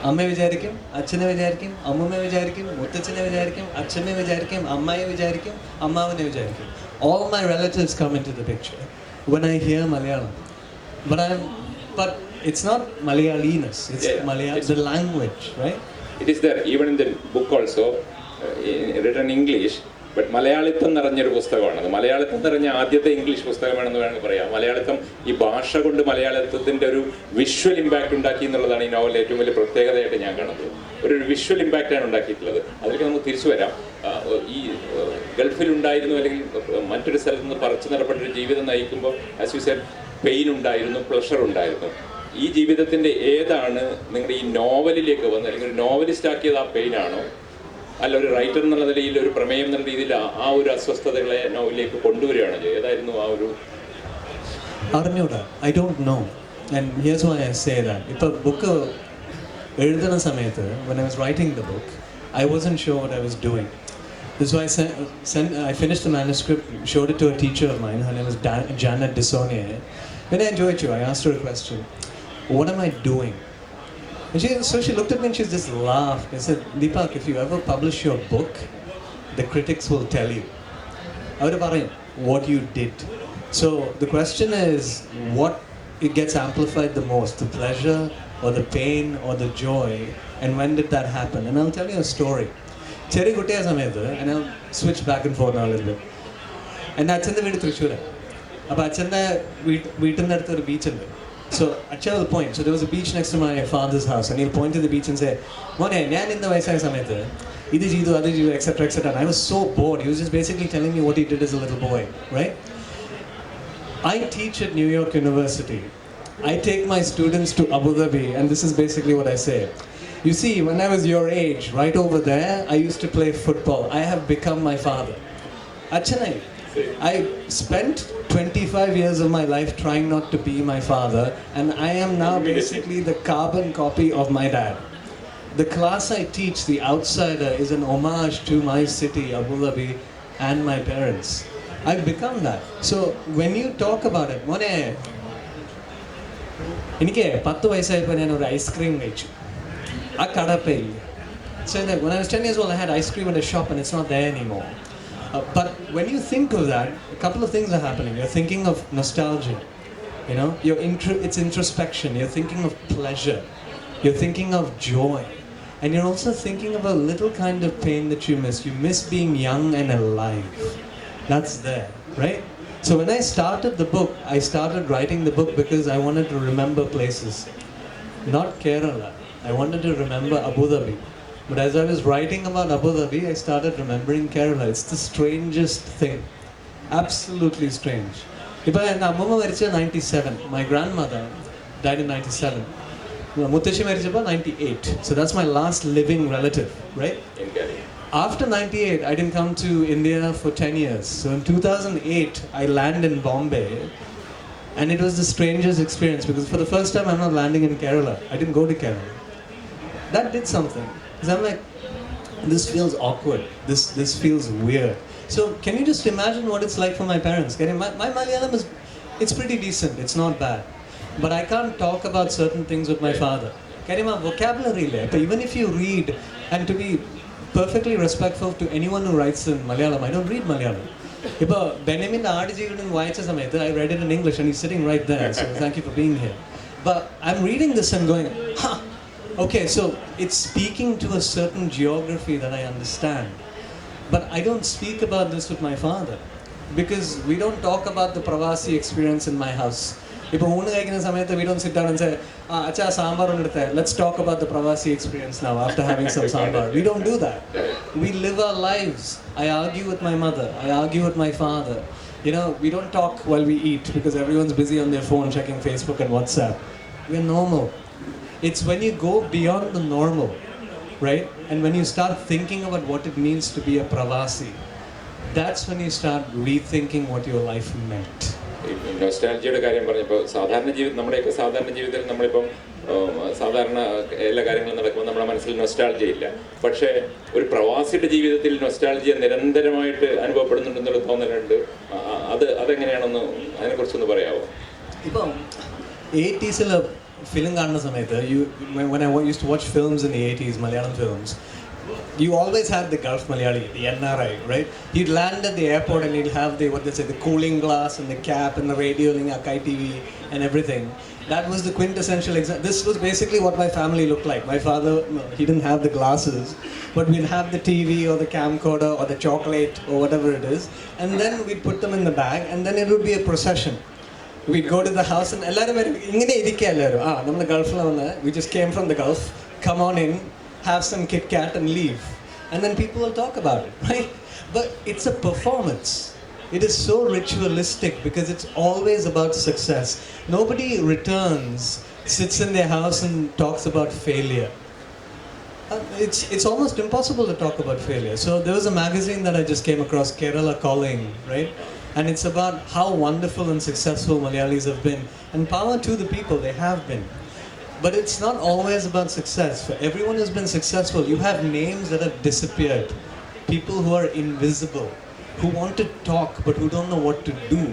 അമ്മയെ വിചാരിക്കും, അച്ഛനെ വിചാരിക്കും, അമ്മൂമ്മയെ വിചാരിക്കും, മുത്തച്ഛനെ വിചാരിക്കും, അച്ഛനെ വിചാരിക്കും, അമ്മായിയെ വിചാരിക്കും, അമ്മാവനെ വിചാരിക്കും. All my relatives come into the picture when I hear Malayalam. But it's not Malayaliness. It's it's the language, right? It is there, even in the book also, written in English, but മലയാളിത്തം നിറഞ്ഞൊരു പുസ്തകമാണ്. മലയാളിത്തം നിറഞ്ഞ ആദ്യത്തെ English പുസ്തകമാണെന്ന് വേണമെങ്കിൽ പറയാം. മലയാളിത്തം ഈ ഭാഷ കൊണ്ട് മലയാളിത്തത്തിൻ്റെ ഒരു വിഷ്വൽ ഇമ്പാക്റ്റ് ഉണ്ടാക്കി എന്നുള്ളതാണ് ഈ നോവലിൻ്റെ ഏറ്റവും വലിയ പ്രത്യേകതയായിട്ട് ഞാൻ കാണുന്നത്. ഒരു വിഷ്വൽ ഇമ്പാക്റ്റാണ് ഉണ്ടാക്കിയിട്ടുള്ളത്. അതിലേക്ക് നമുക്ക് തിരിച്ചു വരാം. ഈ ഗൾഫിലുണ്ടായിരുന്നു അല്ലെങ്കിൽ മറ്റൊരു സ്ഥലത്ത് നിന്ന് പറിച്ചു നടപ്പെട്ടൊരു ജീവിതം നയിക്കുമ്പോൾ ആസ് യു സെഡ് പെയിൻ ഉണ്ടായിരുന്നു, പ്ലഷർ ഉണ്ടായിരുന്നു. ഈ ജീവിതത്തിൻ്റെ ഏതാണ് നിങ്ങളുടെ ഈ നോവലിലേക്ക് വന്ന് അല്ലെങ്കിൽ ഒരു നോവലിസ്റ്റ് ആക്കിയത് ആ പെയിനാണോ, അല്ല ഒരു റൈറ്റർ എന്നുള്ള നിലയിൽ ഒരു പ്രമേയം എന്നുള്ള രീതിയിൽ ആ ഒരു അസ്വസ്ഥതകളെ നോവലിലേക്ക് കൊണ്ടുവരികയാണോ ചെയ്യുക? ഏതായിരുന്നു ആ ഒരു അറിഞ്ഞൂടാ. I don't know. And here's why I say that. ഇപ്പോൾ ബുക്ക് എഴുതുന്ന സമയത്ത്, when I was writing the book, I wasn't sure what I was doing. This is why I finished the manuscript, showed it to a teacher of mine. Her name is Janet Dissonier. When I enjoyed you, I asked her a question. What am I doing? And she looked at me and she just laughed. I said, Deepak, if you ever publish your book, the critics will tell you. I would have what you did. So the question is, what it gets amplified the most, the pleasure or the pain or the joy, and when did that happen? And I'll tell you a story. Cherry Guttiya samayathu, and I'll switch back and forth now a little bit. And achchante veedu Thrissur. Appo achchante veetinde aduthu oru beach undu. So Acha will point. So there was a beach next to my father's house, and he'll point to the beach and say, "Mone, njan inda vayasaya samayathu, idu jeedu, adu jeedu, etc., etc." And I was so bored. He was just basically telling me what he did as a little boy, right? I teach at New York University. I take my students to Abu Dhabi, and this is basically what I say. You see, when I was your age, right over there, I used to play football. I have become my father. Achanai. I spent 25 years of my life trying not to be my father, and I am now basically the carbon copy of my dad. The class I teach, The Outsider, is an homage to my city, Abu Dhabi, and my parents. I've become that. So when you talk about it, Mone, എനിക്ക് 10 വയസ്സായപ്പോൾ ഞാൻ ഒരു ice cream കഴിച്ചു. ആ കടപ്പയില്ല. So when I was 10 years old, I had ice cream at a shop and it's not there anymore. But when you think of that, a couple of things are happening. You're thinking of nostalgia, you know, it's introspection. You're thinking of pleasure. You're thinking of joy. And you're also thinking of a little kind of pain that you miss. You miss being young and alive. That's there, right? So when I started the book, I started writing the book because I wanted to remember places. Not Kerala. I wanted to remember Abu Dhabi. But as I was writing about Abu Dhabi, I started remembering Kerala. It's the strangest thing. Absolutely strange. Ipa my amma maricha 97. My grandmother died in 97. Muttashi marichappa 98. So that's my last living relative, right? After 98, I didn't come to India for 10 years. So in 2008, I land in Bombay. And it was the strangest experience because for the first time I'm not landing in Kerala. I didn't go to Kerala. That did something. Because I'm like, this feels awkward. This feels weird. So can you just imagine what it's like for my parents? My Malayalam is, it's pretty decent. It's not bad. But I can't talk about certain things with my father. My vocabulary, even if you read, and to be perfectly respectful to anyone who writes in Malayalam, I don't read Malayalam. Benjamin I read it in English and he's sitting right there, so thank you for being here. But I'm reading this and going, huh, okay, so it's speaking to a certain geography that I understand. But I don't speak about this with my father because we don't talk about the Pravasi experience in my house. We don't sit down and say, Acha sambar, let's talk about the Pravasi experience now after having some sambar. We don't do that. We live our lives. I argue with my mother. I argue with my father. We don't talk while we eat because everyone's busy on their phone checking Facebook and WhatsApp. We're normal. It's when you go beyond the normal, right? And when you start thinking about what it means to be a Pravasi, that's when you start rethinking what your life meant. നൊസ്റ്റാൾജിയുടെ കാര്യം പറഞ്ഞപ്പോൾ നമ്മുടെയൊക്കെ സാധാരണ ജീവിതത്തിൽ നമ്മളിപ്പം സാധാരണ എല്ലാ കാര്യങ്ങളും നടക്കുമ്പോൾ നമ്മുടെ മനസ്സിൽ നൊസ്റ്റാൾജിയ ഇല്ല. പക്ഷേ ഒരു പ്രവാസിയുടെ ജീവിതത്തിൽ നൊസ്റ്റാൾജിയ നിരന്തരമായിട്ട് അനുഭവപ്പെടുന്നുണ്ടെന്നുള്ള തോന്നലുണ്ട്. അതെങ്ങനെയാണെന്ന് അതിനെക്കുറിച്ചൊന്ന് പറയാമോ? ഇപ്പം 80s ഫിലിം കാണുന്ന സമയത്ത് when I used to watch films in the 80s, Malayalam films, you always had the Gulf Malayali, the NRI, right? He'd land at the airport and he'd have the cooling glass and the cap and the radio link, Akai TV and everything. That was the quintessential example. This was basically what my family looked like. My father, he didn't have the glasses, but we'd have the TV or the camcorder or the chocolate or whatever it is, and then we'd put them in the bag and then it would be a procession. We'd go to the house and we just came from the Gulf, come on in, have some Kit Kat and leave. And then people will talk about it, right? But it's a performance. It is so ritualistic because it's always about success. Nobody returns, sits in their house and talks about failure. It's almost impossible to talk about failure. So there was a magazine that I just came across, Kerala Calling, right? And it's about how wonderful and successful Malayalis have been. And power to the people, they have been. But it's not always about success. For everyone who's been successful, you have names that have disappeared. People who are invisible, who want to talk but who don't know what to do.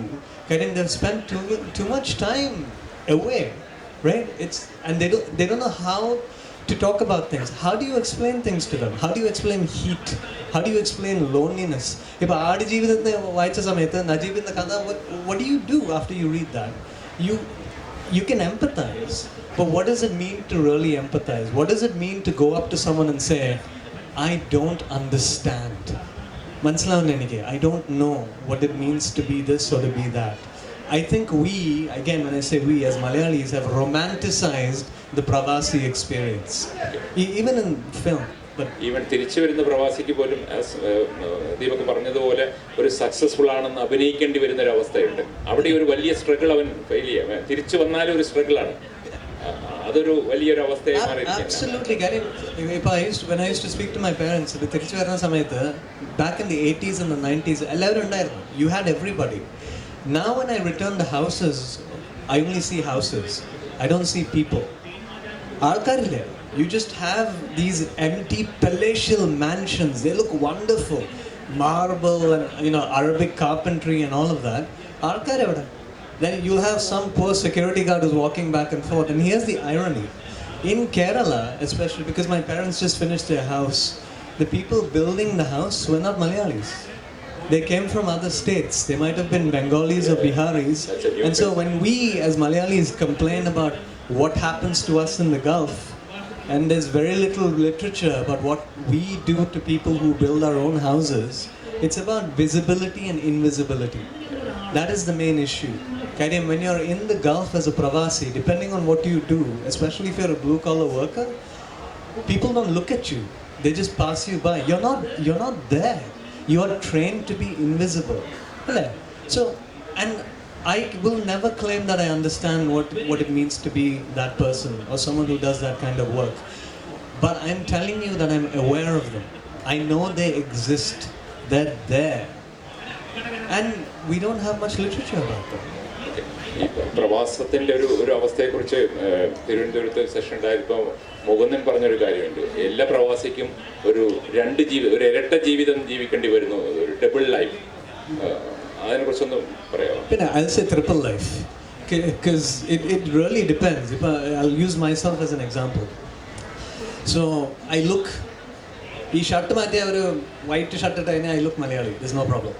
They've spent too much time away, right? And they don't know how to talk about things. How do you explain things to them? How do you explain heat? How do you explain loneliness? What do you do after you read that? You can empathize, but what does it mean to really empathize? What does it mean to go up to someone and say, I don't understand. I don't know what it means to be this or to be that. I think we, again when I say we as Malayalis, have romanticized the Pravasi experience. Even in film. Even തിരിച്ചു വരുന്ന പ്രവാസിക്ക് പോലും ദീപക് പറഞ്ഞതുപോലെ ഒരു successful ആണെന്ന് അഭിനയിക്കേണ്ടി വരുന്ന ഒരു അവസ്ഥയുണ്ട്. അവിടെ ഒരു വലിയ സ്ട്രഗിൾ അവൻ ഫെയിൽ ചെയ്യാം. തിരിച്ചു വന്നാലും ഒരു സ്ട്രഗിളാണ്. അതൊരു വലിയൊരു അവസ്ഥയായി മാറിയിരിക്കുകയാണ്. Absolutely. When I used to speak to my parents, തിരിച്ചു വരുന്ന സമയത്ത് back in the 80s and the 90s എല്ലാവരും ഉണ്ടായിരുന്നു. You had everybody. Now when I return to houses, I only see houses. I don't see people. ആൾക്കാരില്ല. You just have these empty palatial mansions. They look wonderful. Marble and Arabic carpentry and all of that. Then you'll have some poor security guard who's walking back and forth. And here's the irony. In Kerala, especially because my parents just finished their house, the people building the house were not Malayalis. They came from other states. They might have been Bengalis or Biharis. And so when we as Malayalis complain about what happens to us in the Gulf, and there's very little literature about what we do to people who build our own houses, it's about visibility and invisibility. That is the main issue. When you're in the Gulf as a Pravasi, depending on what you do, especially if you're a blue-collar worker, people don't look at you. They just pass you by. You're not there. You are trained to be invisible. So, and I will never claim that I understand what it means to be that person or someone who does that kind of work. But I'm telling you that I'm aware of them. I know they exist. They're there. And we don't have much literature about them. ഈ പ്രവാസത്തിൻ്റെ ഒരു അവസ്ഥയെക്കുറിച്ച് തിരുവനന്തപുരത്ത് session ഉണ്ടായപ്പോൾ മുകുന്ദൻ പറഞ്ഞൊരു കാര്യമുണ്ട്. എല്ലാ പ്രവാസിക്കും ഒരു ഇരട്ട ജീവിതം ജീവിക്കേണ്ടി വരുന്നു, ഒരു ഡബിൾ ലൈഫ്. അതിനെക്കുറിച്ചൊന്നും പറയാമോ? പിന്നെ I'll say triple life, because it really depends. I'll use myself as an example. So I look, ഈ ഷർട്ട് മാറ്റിയ ഒരു വൈറ്റ് ഷർട്ട് ഇട്ട് കഴിഞ്ഞാൽ I look Malayali, there's no problem,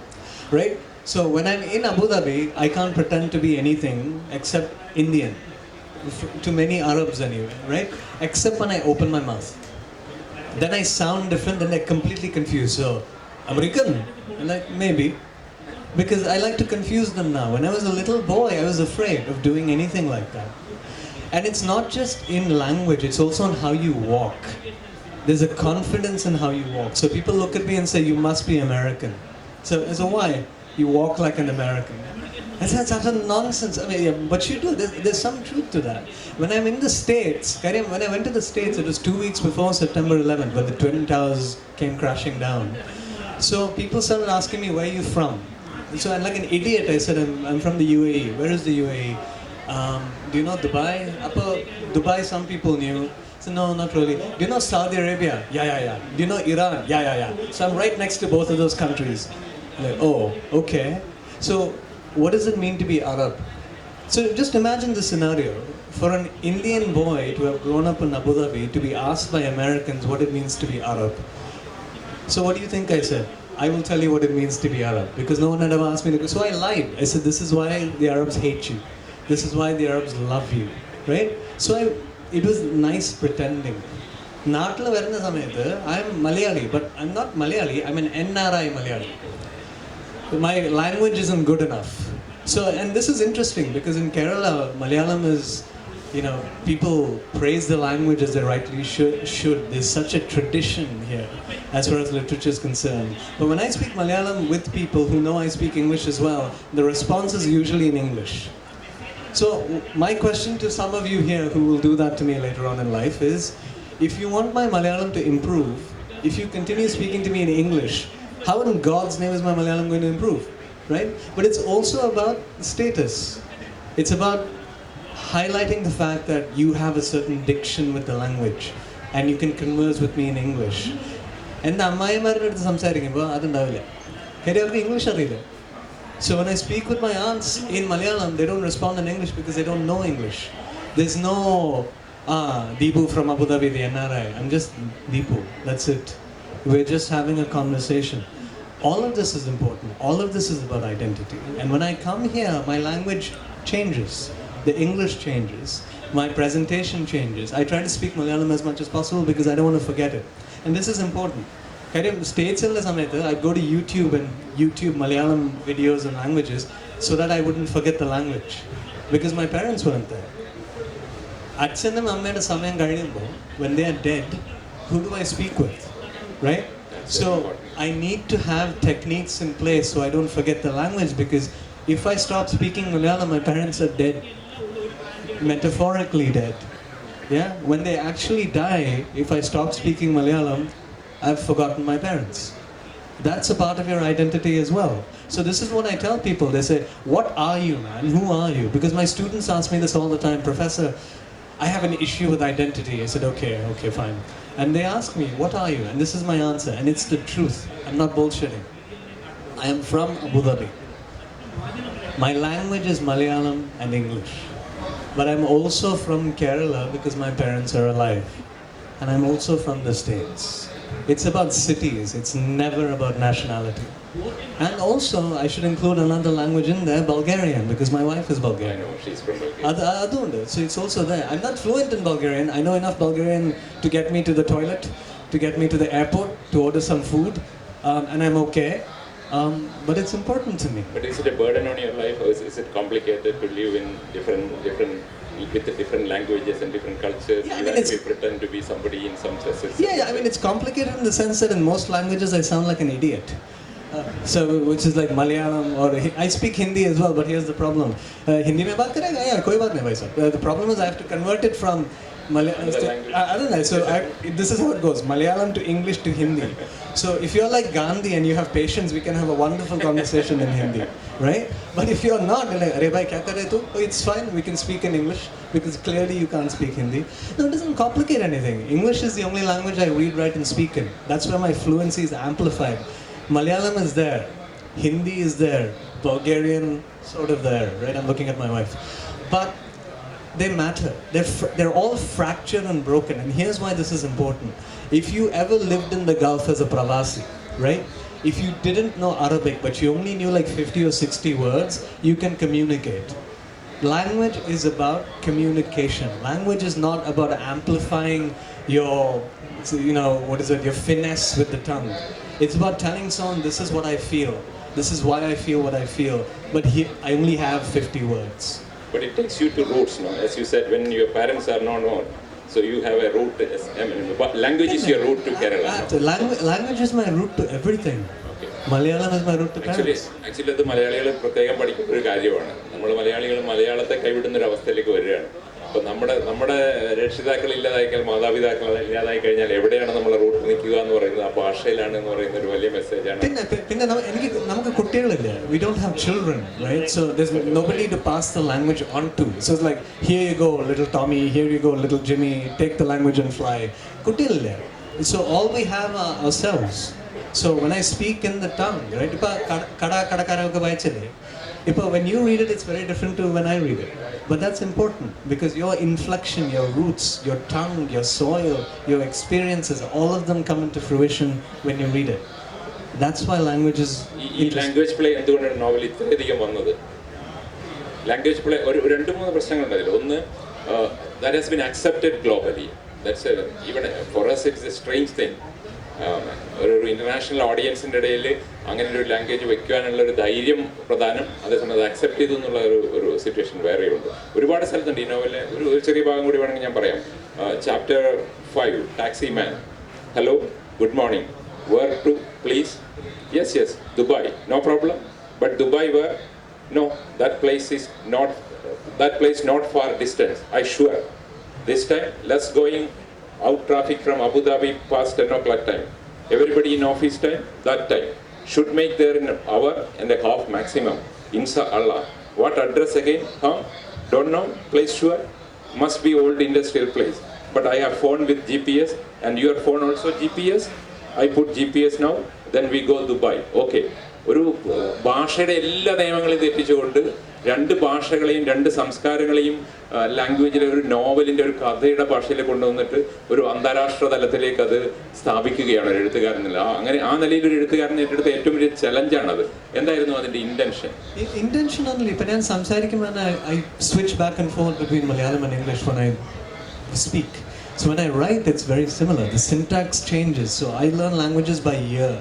right? So when I'm in Abu Dhabi, I can't pretend to be anything except Indian, to many Arabs anyway, right? Except when I open my mouth. Then I sound different, then they're completely confused. So, American? I'm like, maybe. Because I like to confuse them now. When I was a little boy, I was afraid of doing anything like that. And it's not just in language, it's also on how you walk. There's a confidence in how you walk. So people look at me and say, you must be American. So why? You walk like an American. That's utter nonsense. I mean, yeah, but you do. There's some truth to that. When I'm in the States, when I went to the States, it was 2 weeks before September 11th, when the Twin Towers came crashing down. So people started asking me, where are you from? And so I'm like an idiot. I said, I'm from the UAE. Where is the UAE? Do you know Dubai? Dubai, some people knew. So no, not really. Do you know Saudi Arabia? Yeah. Do you know Iran? Yeah. So I'm right next to both of those countries. Like, oh, okay. So what does it mean to be Arab? So just imagine the scenario. For an Indian boy to have grown up in Abu Dhabi, to be asked by Americans what it means to be Arab. So what do you think I said? I will tell you what it means to be Arab, because no one had ever asked me to. So I lied. I said, this is why the Arabs hate you. This is why the Arabs love you, right? So it was nice pretending. നാട്ടിൽ വരുന്ന സമയത്ത് I'm Malayali, but I'm not Malayali, I'm an NRI Malayali. My language isn't good enough. So, and this is interesting because in Kerala, Malayalam is, people praise the language as they rightly should. There's such a tradition here as far as literature is concerned. But when I speak Malayalam with people who know I speak English as well, the response is usually in English. So my question to some of you here who will do that to me later on in life is, if you want my Malayalam to improve, if you continue speaking to me in English, how in God's name is my Malayalam going to improve, right? But it's also about status. It's about highlighting the fact that you have a certain diction with the language and you can converse with me in English. And അമ്മായിമാരുടെ അടുത്ത് സംസാരിക്കുമ്പോൾ അതുണ്ടാവില്ല. കാര്യം അവർക്ക് English അറിയില്ല. So when I speak with my aunts in Malayalam, they don't respond in English because they don't know English. There's no, Deepu from Abu Dhabi, the NRI. I'm just Deepu, that's it. We're just having a conversation. All of this is important. All of this is about identity. And when I come here, my language changes. The English changes. My presentation changes. I try to speak Malayalam as much as possible because I don't want to forget it. And this is important. States in the Samayata, I'd go to YouTube and YouTube Malayalam videos and languages so that I wouldn't forget the language. Because my parents weren't there. Achanam ammയുടെ സമയം കഴിയുമ്പോൾ, when they are dead, who do I speak with? Right? So I need to have techniques in place so I don't forget the language, because if I stop speaking Malayalam, my parents are dead. Metaphorically dead. Yeah? When they actually die, if I stop speaking Malayalam, I've forgotten my parents. That's a part of your identity as well. So this is what I tell people. They say, what are you, man? Who are you? Because my students ask me this all the time. Professor, I have an issue with identity. I said, okay, fine. And they ask me, what are you? And this is my answer. And it's the truth. I'm not bullshitting. I am from Abu Dhabi. My language is Malayalam and English. But I'm also from Kerala because my parents are alive. And I'm also from the States. It's about cities. It's never about nationality. And also, I should include another language in there, Bulgarian, because my wife is Bulgarian. I know, she's from Bulgaria. So it's also there. I'm not fluent in Bulgarian. I know enough Bulgarian to get me to the toilet, to get me to the airport, to order some food, and I'm okay. But it's important to me. But is it a burden on your life, or is it complicated to live in different with the different languages and different cultures? Yeah, you have to pretend to be somebody in some senses. Yeah. I mean, it's complicated in the sense that in most languages I sound like an idiot. So, which is like Malayalam, or I speak Hindi as well, but here's the problem. Hindi mein baat karega? Yeah, koi baat nahi bhai sahab. The problem is I have to convert it from Malayalam. I don't know. So this is how it goes: Malayalam to English to Hindi. So if you're like Gandhi and you have patience, we can have a wonderful conversation in Hindi, right? But if you're not, you're like, "Arey bhai, kya kar rahe tu?" Oh, it's fine, we can speak in English because clearly you can't speak Hindi. No, it doesn't complicate anything. English is the only language I read, write, and speak in. That's where my fluency is amplified. Malayalam is there, Hindi is there, Bulgarian sort of there, right? I'm looking at my wife, but they matter. They're all fractured and broken. And here's why this is important. If you ever lived in the Gulf as a pravasi, right? If you didn't know Arabic, but you only knew like 50 or 60 words, you can communicate. Language is about communication. Language is not about amplifying your, your finesse with the tongue. It's about telling someone, this is what I feel. This is why I feel what I feel. But here, I only have 50 words. But it takes you to roots, no? As you said, when your parents are not known, so you have a root. Language is your root to Kerala. No? Language is my root to everything. Okay. Malayalam is my root to parents. Actually, അത് മലയാളികൾ പ്രത്യേകം പഠിക്കുന്ന ഒരു കാര്യമാണ്. നമ്മൾ മലയാളികൾ മലയാളത്തെ കൈവിടുന്ന ഒരു അവസ്ഥയിലേക്ക് വരികയാണ്. അപ്പോൾ നമ്മുടെ രക്ഷിതാക്കൾ ഇല്ലാതായിക്കഴിഞ്ഞാൽ മാതാപിതാക്കൾ ഇല്ലാതായി കഴിഞ്ഞാൽ എവിടെയാണ് നമ്മളെ റൂട്ട് നിൽക്കുക എന്ന് പറയുന്നത് ആ ഭാഷയിലാണ് എന്ന് പറയുന്ന ഒരു വലിയ മെസ്സേജാണ്. പിന്നെ നമുക്ക് കുട്ടികളില്ല. We don't have children, right? So there's nobody to pass the language on to. So it's like, here you go, little Tommy, here you go, little Jimmy, take the language and fly. കുട്ടികളില്ല. So all we have are ourselves. So when I speak in the tongue, right? കടക്കാരൊക്കെ വായിച്ചല്ലേ? When you read it, it's very different to when I read it. But that's important because your inflection, your roots, your tongue, your soil, your experiences, all of them come into fruition when you read it. That's why language is language play എന്തുകൊണ്ടാണ് novel ഇത്രയധികം വന്നത്? Language play ഒരു 2-3 പ്രശ്നങ്ങളുണ്ടല്ലോ. ഒന്ന്, that has been accepted globally. That's even for us it's a strange thing. ഒരു international ഓഡിയൻസിൻ്റെ ഇടയിൽ അങ്ങനെ ഒരു language വെക്കുവാനുള്ള ഒരു ധൈര്യം പ്രധാനം, അതേസമയം അത് അക്സെപ്റ്റ് ചെയ്തു എന്നുള്ള ഒരു സിറ്റുവേഷൻ വേറെയുണ്ട്. ഒരുപാട് സ്ഥലത്തുണ്ട് ഈ നോവലിലെ ഒരു ചെറിയ ഭാഗം കൂടി വേണമെങ്കിൽ ഞാൻ പറയാം. Chapter 5, taxi man. Hello, good morning, where to please? Yes, Dubai, no problem. But Dubai where? No, that place not far distance. I sure this time less going out traffic from Abu Dhabi past 10 o'clock time. Everybody in office time, that time. Should make there in an hour and a half maximum. Inshallah. What address again? Don't know. Place sure? Must be old industrial place. But I have phone with GPS and your phone also GPS. I put GPS now. Then we go Dubai. Okay. ഒരു ഭാഷയുടെ എല്ലാ നിയമങ്ങളെയും തെറ്റിച്ചുകൊണ്ട് രണ്ട് ഭാഷകളെയും രണ്ട് സംസ്കാരങ്ങളെയും ലാംഗ്വേജിലെ ഒരു നോവലിൻ്റെ ഒരു കഥയുടെ ഭാഷയിൽ കൊണ്ടുവന്നിട്ട് ഒരു അന്താരാഷ്ട്ര തലത്തിലേക്ക് അത് സ്ഥാപിക്കുകയാണ് ഒരു എഴുത്തുകാരനില്ല. അങ്ങനെ ആ നിലയിൽ ഒരു എഴുത്തുകാരൻ ഏറ്റെടുത്ത ഏറ്റവും വലിയ ചലഞ്ചാണത്. എന്തായിരുന്നു അതിൻ്റെ ഇന്റൻഷൻ? ഒന്നുമില്ല. ഇപ്പം ഞാൻ സംസാരിക്കുമ്പോൾ I switch back and forth between Malayalam and English when I speak. So when I write, it's very similar. The syntax changes. So I learn languages by ear.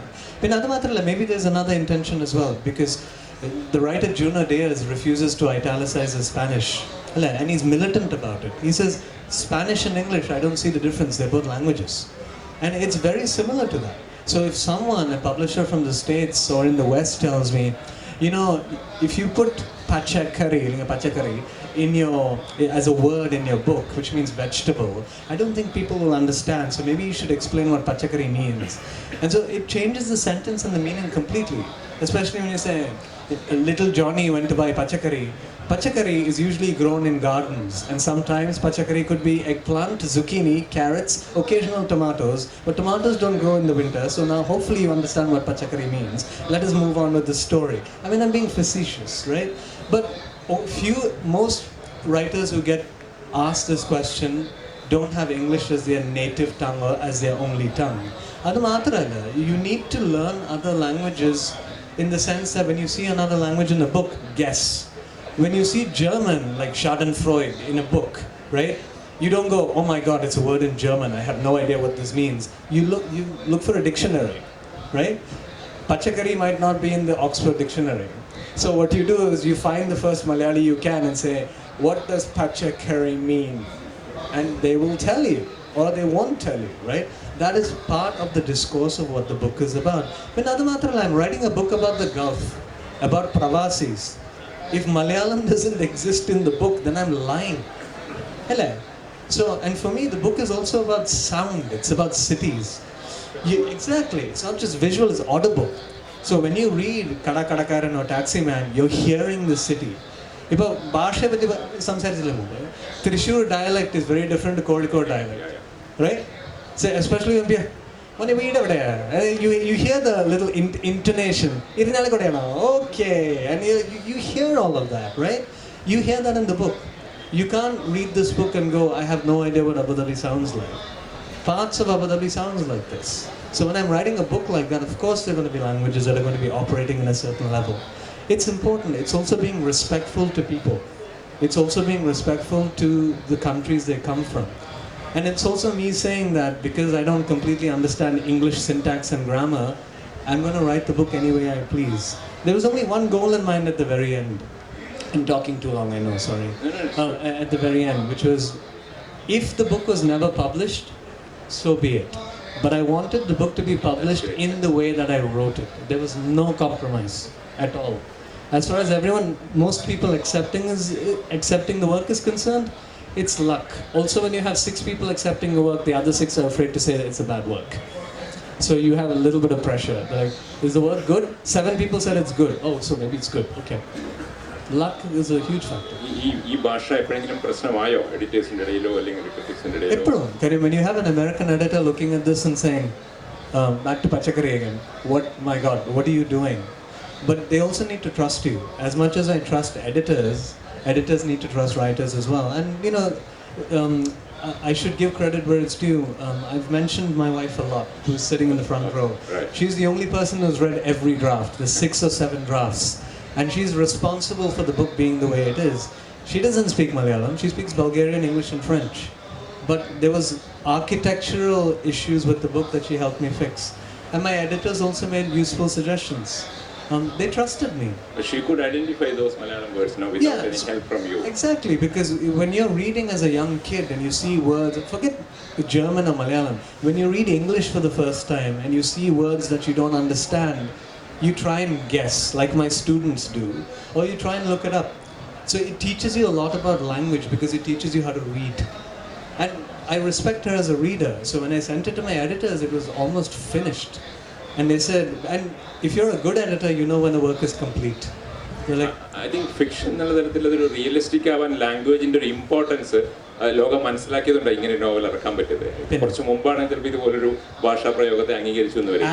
Maybe there's another intention as well, because the writer Juno Diaz refuses to italicize his Spanish, and he's militant about it. He says, Spanish and English, I don't see the difference, they're both languages. And it's very similar to that. So if someone, a publisher from the States or in the West tells me, if you put pachakari as a word in your book, which means vegetable, I don't think people will understand. So maybe you should explain what pachakari means. And so it changes the sentence and the meaning completely. Especially when you say, little Johnny went to buy pachakari. Pachakari is usually grown in gardens, and sometimes pachakari could be eggplant, zucchini, carrots, occasional tomatoes, but tomatoes don't grow in the winter, so now hopefully you understand what pachakari means. Let us move on with the story. I mean, I'm being facetious, right? But most writers who get asked this question don't have English as their native tongue or as their only tongue. Adu maatralla, you need to learn other languages in the sense that when you see another language in a book, guess. When you see German, like Schadenfreude in a book, right? You don't go, oh my God, it's a word in German, I have no idea what this means. You look for a dictionary, right? Pachakari might not be in the Oxford Dictionary. So what you do is you find the first Malayali you can and say, what does pachakari mean? And they will tell you, or they won't tell you, right? That is part of the discourse of what the book is about. When I'm writing a book about the Gulf, about Pravasis. If Malayalam doesn't exist in the book, then I'm lying. Hello. So, and for me, the book is also about sound. It's about cities. Exactly. It's not just visual, it's audible. So when you read Kada Kadakaran or Taxi Man, you're hearing the city. ഇപ്പോൾ ഭാഷയെ പറ്റി സംസാരിച്ചില്ല മുമ്പ് Thrissur dialect is very different to Kozhikode dialect, right? So especially when you വീട് എവിടെയാ, you hear the little intonation. ഇരിഞ്ഞാലക്കുടയാണോ? Okay, and you hear all of that, right? You hear that in the book. You can't read this book and go, I have no idea what Abu Dhabi sounds like. Parts of Abu Dhabi sounds like this. So when I'm writing a book like that, of course there are going to be languages that are going to be operating in a certain level. It's important. It's also being respectful to people. It's also being respectful to the countries they come from. And it's also me saying that because I don't completely understand English syntax and grammar, I'm going to write the book any way I please. There was only one goal in mind at the very end. I'm talking too long, I know, sorry. At the very end, which was, if the book was never published, so be it. But I wanted the book to be published in the way that I wrote it. There was no compromise at all. As far as most people accepting the work is concerned, it's luck. Also, when you have 6 people accepting the work, the other 6 are afraid to say that it's a bad work. So you have a little bit of pressure. Like, is the work good? 7 people said it's good. Oh, so maybe it's good. Okay. Luck is a huge factor. ഈ ഭാഷ എപ്പോഴെങ്കിലും പ്രശ്നമായോ എഡിറ്റേഴ്സിന്റെ ഇടയിലോ അല്ലെങ്കിൽ ക്രിറ്റിക്സിന്റെ ഇടയിലോ? എപ്പോഴും. When you have an American editor looking at this and saying, back to Pachakari again, my God, what are you doing? But they also need to trust you. As much as I trust editors need to trust writers as well. And I should give credit where it's due. I've mentioned my wife a lot, who's sitting in the front row. Right. She's the only person who's read every draft, the 6 or 7 drafts. And she's responsible for the book being the way it is. She doesn't speak Malayalam, she speaks Bulgarian, English and French. But there was architectural issues with the book that she helped me fix. And my editors also made useful suggestions. They trusted me. But she could identify those Malayalam words now without any help from you. Exactly, because when you're reading as a young kid and you see words, forget German or Malayalam, when you read English for the first time and you see words that you don't understand, you try and guess, like my students do, or you try and look it up. So it teaches you a lot about language because it teaches you how to read. And I respect her as a reader, so when I sent it to my editors, it was almost finished. And they said, and if you're a good editor, you know when the work is complete. You're like, I think fiction എന്നുള്ള തരത്തിലൊരു realistic ആവാൻ ലാംഗ്വേജിന്റെ ഒരു importance ലോകം മനസ്സിലാക്കിയതുകൊണ്ട് ഇങ്ങനെ novel ഇറക്കാൻ പറ്റുന്നത്. കുറച്ച് മുമ്പാണ് ചിലപ്പോൾ ഇതുപോലൊരു ഭാഷാ പ്രയോഗത്തെ അംഗീകരിച്ചു എന്ന് വരും.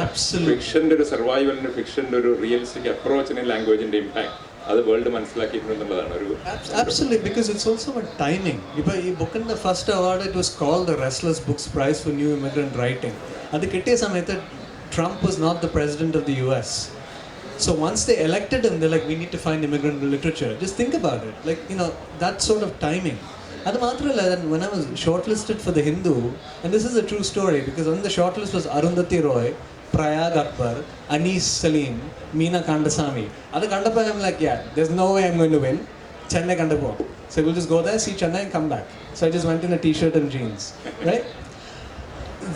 ഫിക്ഷന്റെ ഒരു സർവൈവലിന് ഫിക്ഷന്റെ ഒരു റിയലിസ്റ്റിക് അപ്രോച്ചിന് ലാംഗ്വേജിന്റെ ഇമ്പാക്ട് അത് വേൾഡ് മനസ്സിലാക്കിയിട്ടുണ്ടെന്നുള്ളതാണ് ഒരു. Absolutely, because it's also about timing. ഇപ്പോൾ ഈ ബുക്കിന്റെ first award it was called the restless books prize for new immigrant writing. അത് കിട്ടിയ സമയത്ത് Trump was not the president of the US. So once they elected him, they're like, we need to find immigrant literature. Just think about it. Like, that sort of timing. Adu maatralla, then when I was shortlisted for the Hindu, and this is a true story, because on the shortlist was Arundhati Roy, Prayag Akbar, Anis Salim, Meena Kandasamy. Adu kandappa I'm like, yeah, there's no way I'm going to win. Chennai kandapo. So we'll just go there, see Chennai and come back. So I just went in a t-shirt and jeans, right?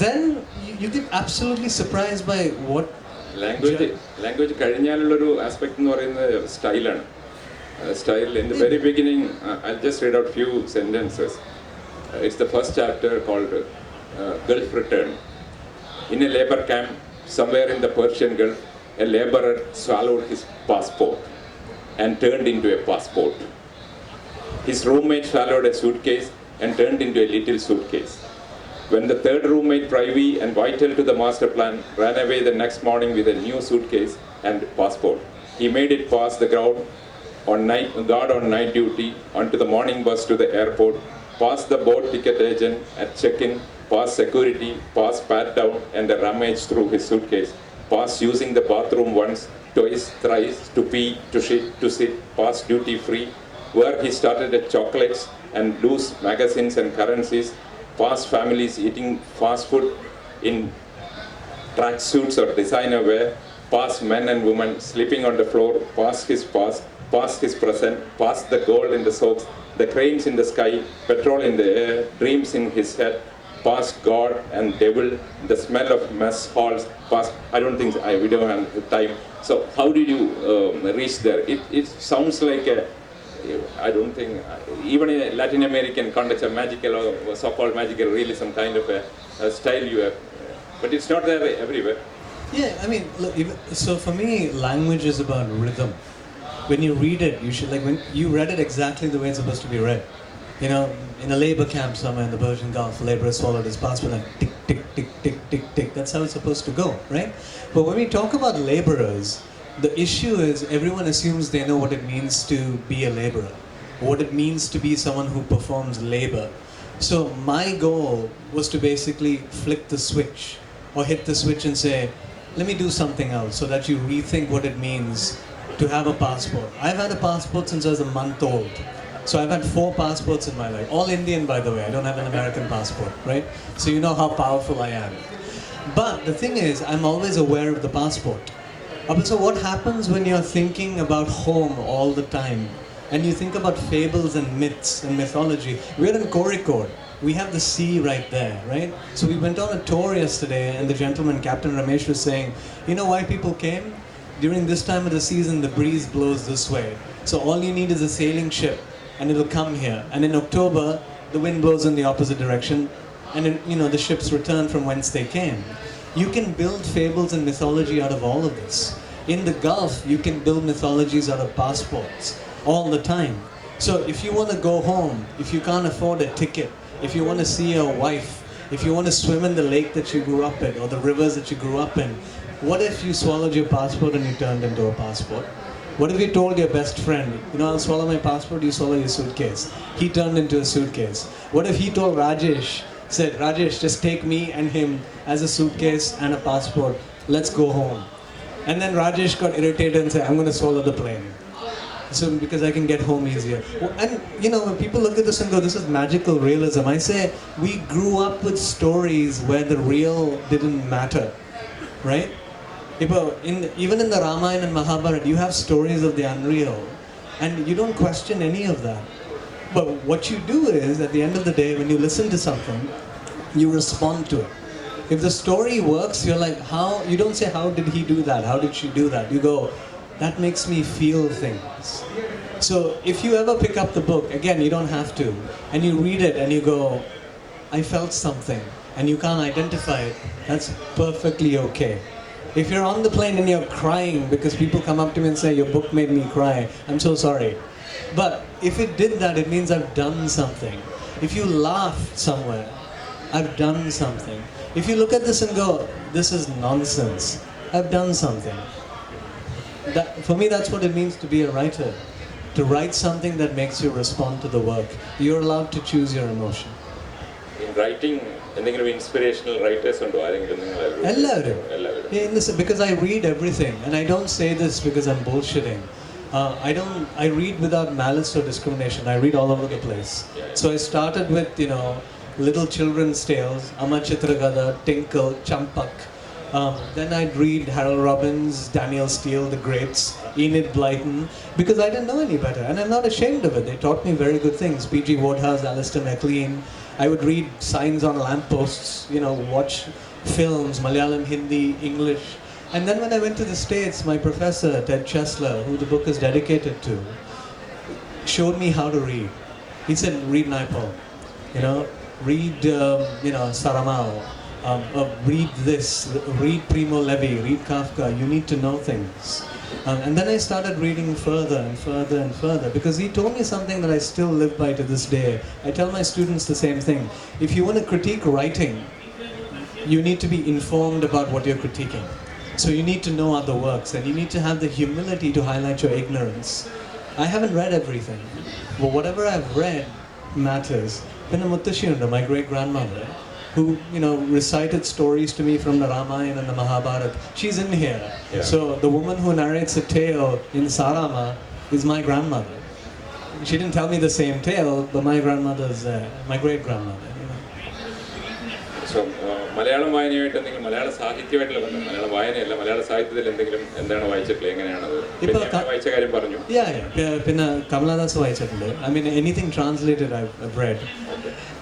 Then you get absolutely surprised by what language കഴിഞ്ഞാലുള്ളൊരു aspect എന്ന് പറയുന്നത് സ്റ്റൈലാണ്. Style in the very beginning, I'll just read out few sentences. It's the first chapter called Gulf Return. In a labor camp somewhere in the Persian Gulf, a laborer swallowed his passport and turned into a passport. His roommate swallowed a suitcase and turned into a little suitcase. When the third roommate, Privy and vital to the master plan, ran away the next morning with a new suitcase and passport, he made it past the guard on night duty, onto the morning bus to the airport, past the board ticket agent at check-in, past security, past pat-down and a rummage through his suitcase, past using the bathroom once, twice, thrice, to pee, to shit, to sit, past duty-free, where he started at chocolates and loose magazines and currencies, past families eating fast food in tracksuits or designer wear, past men and women sleeping on the floor, past his present, past the gold in the socks, the cranes in the sky, petrol in the air, dreams in his head, past God and devil, the smell of mess halls, past, I don't think, we don't have time. So how did you reach there? It sounds like I don't think, even in a Latin American context, a magical or so-called magical realism kind of a style you have But it's not there everywhere. Yeah, I mean, look, so for me, language is about rhythm. When you read it, you should, like, when you read it exactly the way it's supposed to be read. You know, in a labor camp somewhere in the Persian Gulf, a laborer swallowed his passport like tick, tick, tick, tick, tick, tick. That's how it's supposed to go, right? But when we talk about laborers, the issue is everyone assumes they know what it means to be a laborer, what it means to be someone who performs labor. So my goal was to basically flick the switch or hit the switch and say, let me do something else so that you rethink what it means to have a passport. I've had a passport since I was a month old. So I've had 4 passports in my life. All Indian, by the way. I don't have an American passport, right? So you know how powerful I am. But the thing is, I'm always aware of the passport. So what happens when you're thinking about home all the time? And you think about fables and myths and mythology. We're in Kozhikode. We have the sea right there, right? So we went on a tour yesterday and the gentleman, Captain Ramesh, was saying, you know why people came? During this time of the season, the breeze blows this way. So all you need is a sailing ship and it'll come here. And in October, the wind blows in the opposite direction and the ships return from whence they came. You can build fables and mythology out of all of this. In the Gulf, you can build mythologies out of passports all the time. So if you want to go home, if you can't afford a ticket, if you want to see your wife, if you want to swim in the lake that you grew up in or the rivers that you grew up in, what if you swallowed your passport and you turned into a passport? What if you told your best friend, I'll swallow my passport, you swallow your suitcase. He turned into a suitcase. What if he told Rajesh, said, Rajesh, just take me and him as a suitcase and a passport, let's go home. And then Rajesh got irritated and said, I'm going to swallow the plane. So because I can get home easier. And when people look at this and go, this is magical realism, I say, we grew up with stories where the real didn't matter, right? Even in the Ramayana and Mahabharata, you have stories of the unreal, and you don't question any of that. But what you do is, at the end of the day, when you listen to something, you respond to it. If the story works, you're like, how? You don't say, how did he do that? How did she do that? You go, that makes me feel things. So if you ever pick up the book, again, you don't have to, and you read it and you go, I felt something, and you can't identify it, that's perfectly okay. If you're on the plane and you're crying because people come up to me and say, your book made me cry, I'm so sorry. But if it did that, it means I've done something. If you laugh somewhere, I've done something. If you look at this and go, this is nonsense, I've done something. For me, that's what it means to be a writer. To write something that makes you respond to the work. You're allowed to choose your emotion. In writing, എന്തെങ്കിലും inspirational writers ഉണ്ടോ ആരെങ്കിലും എല്ലാവരും? Because I read everything, and I don't say this because I'm bullshitting. I read without malice or discrimination. I read all over the place. So I started with little children's tales, Amma Chitragada, Tinkle, Champak. Then I'd read Harold Robbins, Daniel Steele, the greats, Enid Blyton, because I didn't know any better, and I'm not ashamed of it. They taught me very good things. P.G. Wodehouse, Alistair MacLean. I would read signs on lampposts, watch films, Malayalam, Hindi, English. And then when I went to the States, my professor, Ted Chesler, who the book is dedicated to, showed me how to read. He said, read Naipaul, read, Saramao. Read this, read Primo Levi, read Kafka, you need to know things. And then I started reading further and further and further, because he told me something that I still live by to this day. I tell my students the same thing. If you want to critique writing, you need to be informed about what you're critiquing. So you need to know other works, and you need to have the humility to highlight your ignorance. I haven't read everything, but whatever I've read matters. Pinna Muttashiyunda, my great-grandmother, who recited stories to me from the Ramayana and the Mahabharata. She's in here. Yeah. So the woman who narrates a tale in Sarama is my grandmother. She didn't tell me the same tale, but my grandmother's my great-grandmother. So Malayalam വായനയായിട്ട് എന്തെങ്കിലും മലയാള സാഹിത്യമായിട്ടുള്ള ബന്ധം, മലയാളം വായനയല്ല, മലയാള സാഹിത്യത്തിൽ എന്തെങ്കിലും എന്താണ് വായിച്ചിട്ടുള്ളത്, എങ്ങനെയാണത് വായിച്ച കാര്യം പറഞ്ഞു? പിന്നെ കമലാദാസ് വായിച്ചിട്ടുണ്ട്. I mean, anything translated I've read.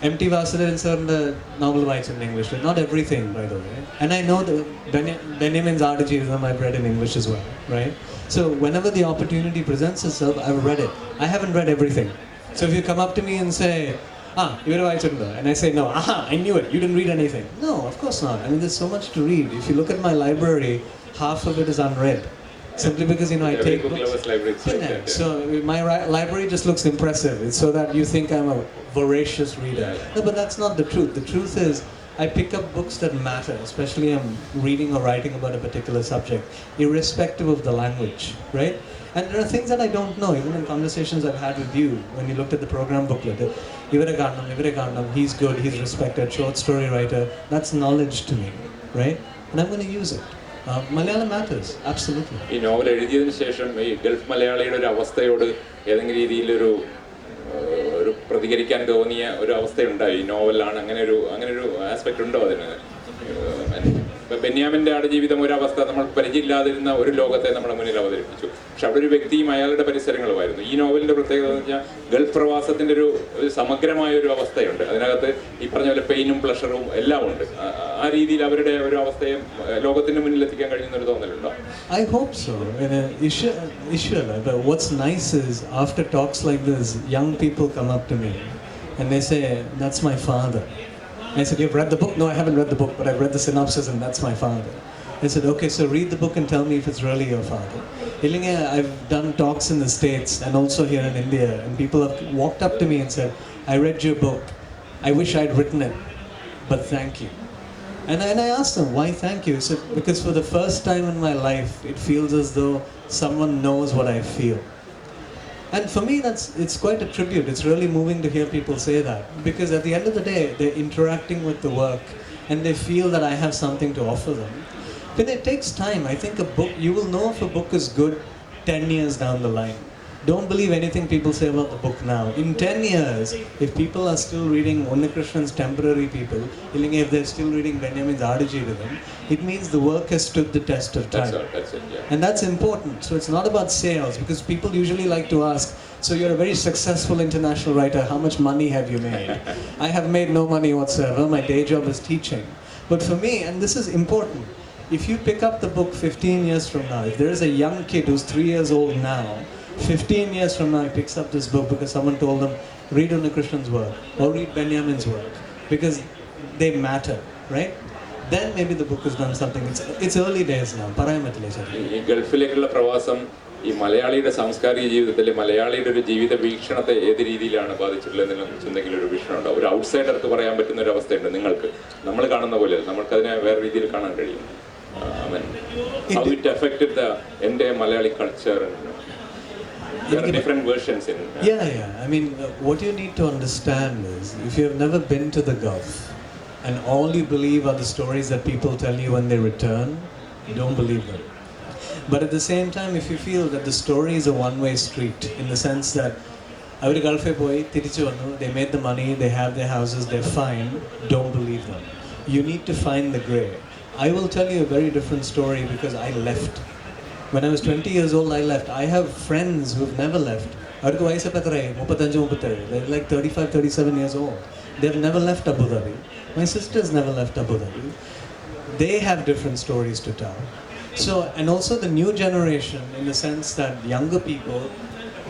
M.T. Vasudevan sir's novel വായിച്ചിട്ടുണ്ട് English. Not everything, by the way. And I know the Benjamin's Ardjivam I've read in English as well, right? So whenever the opportunity presents itself, I've read it. I haven't read everything. So if you come up to me and say, you know, and I say, no, I knew it, you didn't read anything. No, of course not. I mean, there's so much to read. If you look at my library, half of it is unread. Simply because, you know, I take books. So my library just looks impressive. It's so that you think I'm a voracious reader. No, but that's not the truth. The truth is, I pick up books that matter, especially I'm reading or writing about a particular subject, irrespective of the language, right? And there are things that I don't know, even in conversations I've had with you, when you looked at the program booklet. Ivare he's good, he's respected, short story writer. That's knowledge to me, right? And I'm going to use it. Malayalam matters, absolutely. ഈ novel എഴുതിയതിനു ശേഷം ഈ Gulf മലയാളിയുടെ ഒരു അവസ്ഥയോട് ഏതെങ്കിലും രീതിയിലൊരു പ്രതികരിക്കാൻ തോന്നിയ ഒരു അവസ്ഥയുണ്ടായി. ഈ നോവലാണ് അങ്ങനെ ഒരു ആസ്പെക്ട് ഉണ്ടോ അതിന്? ഇപ്പം ബെന്യാമിൻ്റെ ആടുജീവിതം ഒരവസ്ഥ, നമ്മൾ പരിചയമില്ലാതിരുന്ന ഒരു ലോകത്തെ നമ്മുടെ മുന്നിൽ അവതരിപ്പിച്ചു. പക്ഷെ അവിടെ ഒരു വ്യക്തിയും അയാളുടെ പരിസരങ്ങളുമായിരുന്നു. ഈ നോവലിൻ്റെ പ്രത്യേകത എന്ന് വെച്ചാൽ ഗൾഫ് പ്രവാസത്തിൻ്റെ ഒരു സമഗ്രമായ ഒരു അവസ്ഥയുണ്ട്. അതിനകത്ത് ഈ പറഞ്ഞ പോലെ പെയിനും പ്ലഷറും എല്ലാം ഉണ്ട്. ആ രീതിയിൽ അവരുടെ ഒരു അവസ്ഥയെ ലോകത്തിന് മുന്നിൽ എത്തിക്കാൻ കഴിയുന്ന ഒരു തോന്നലുണ്ടോ? I hope so. But what's nice is, after talks like this, young people come up to me and they say, that's my father. I said, you've read the book? No, I haven't read the book, but I've read the synopsis and that's my father. I said, okay, so read the book and tell me if it's really your father. I've done talks in the States and also here in India, and people have walked up to me and said, I read your book. I wish I'd written it, but thank you. And I asked them, why thank you? He said, because for the first time in my life, it feels as though someone knows what I feel. And for me, it's quite a tribute. It's really moving to hear people say that. Because at the end of the day, they're interacting with the work and they feel that I have something to offer them. But it takes time. I think you will know if a book is good 10 years down the line. Don't believe anything people say about the book now. In 10 years, if people are still reading Unnikrishnan's Temporary People, if they're still reading Benjamin's Adujeevitham, it means the work has stood the test of time. That's it, yeah. And that's important. So it's not about sales, because people usually like to ask, so you're a very successful international writer, how much money have you made? I have made no money whatsoever. My day job is teaching. But for me, and this is important, if you pick up the book 15 years from now, if there is a young kid who's 3 years old now, 15 years from now he picks up this book because someone told them, read Unnikrishnan's work or read Benjamin's work, because they matter, right? Then maybe the book has done something. It's early days now. ഈ ഗൾഫിലേക്കുള്ള പ്രവാസം ഈ മലയാളിയുടെ സാംസ്കാരിക ജീവിതത്തിലെ മലയാളിയുടെ ഒരു ജീവിത വീക്ഷണത്തെ ഏത് രീതിയിലാണ് ബാധിച്ചിട്ടുള്ളതെന്ന് എന്തെങ്കിലും ഒരു വീക്ഷണം ഉണ്ടോ? ഒരു ഔട്ട്സൈഡർക്ക് പറയാൻ പറ്റുന്ന ഒരു അവസ്ഥയുണ്ട് നിങ്ങൾക്ക്. നമ്മൾ കാണുന്ന പോലെ നമുക്കതിനെ വേറെ രീതിയിൽ കാണാൻ കഴിയും. How it affected the entire Malayali culture and there are different versions in Yeah. I mean, what you need to understand is, if you have never been to the Gulf and all you believe are the stories that people tell you when they return, you don't believe them. But at the same time, if you feel that the story is a one-way street, in the sense that avare Gulf boy tirichu vannu, they made the money, they have their houses, they're fine, don't believe them. You need to find the grey. I will tell you a very different story, because I left. When I was 20 years old, I left. I have friends who've never left. They're like 35, 37 years old. They've never left Abu Dhabi. My sisters never left Abu Dhabi. They have different stories to tell. So, and also the new generation, in the sense that younger people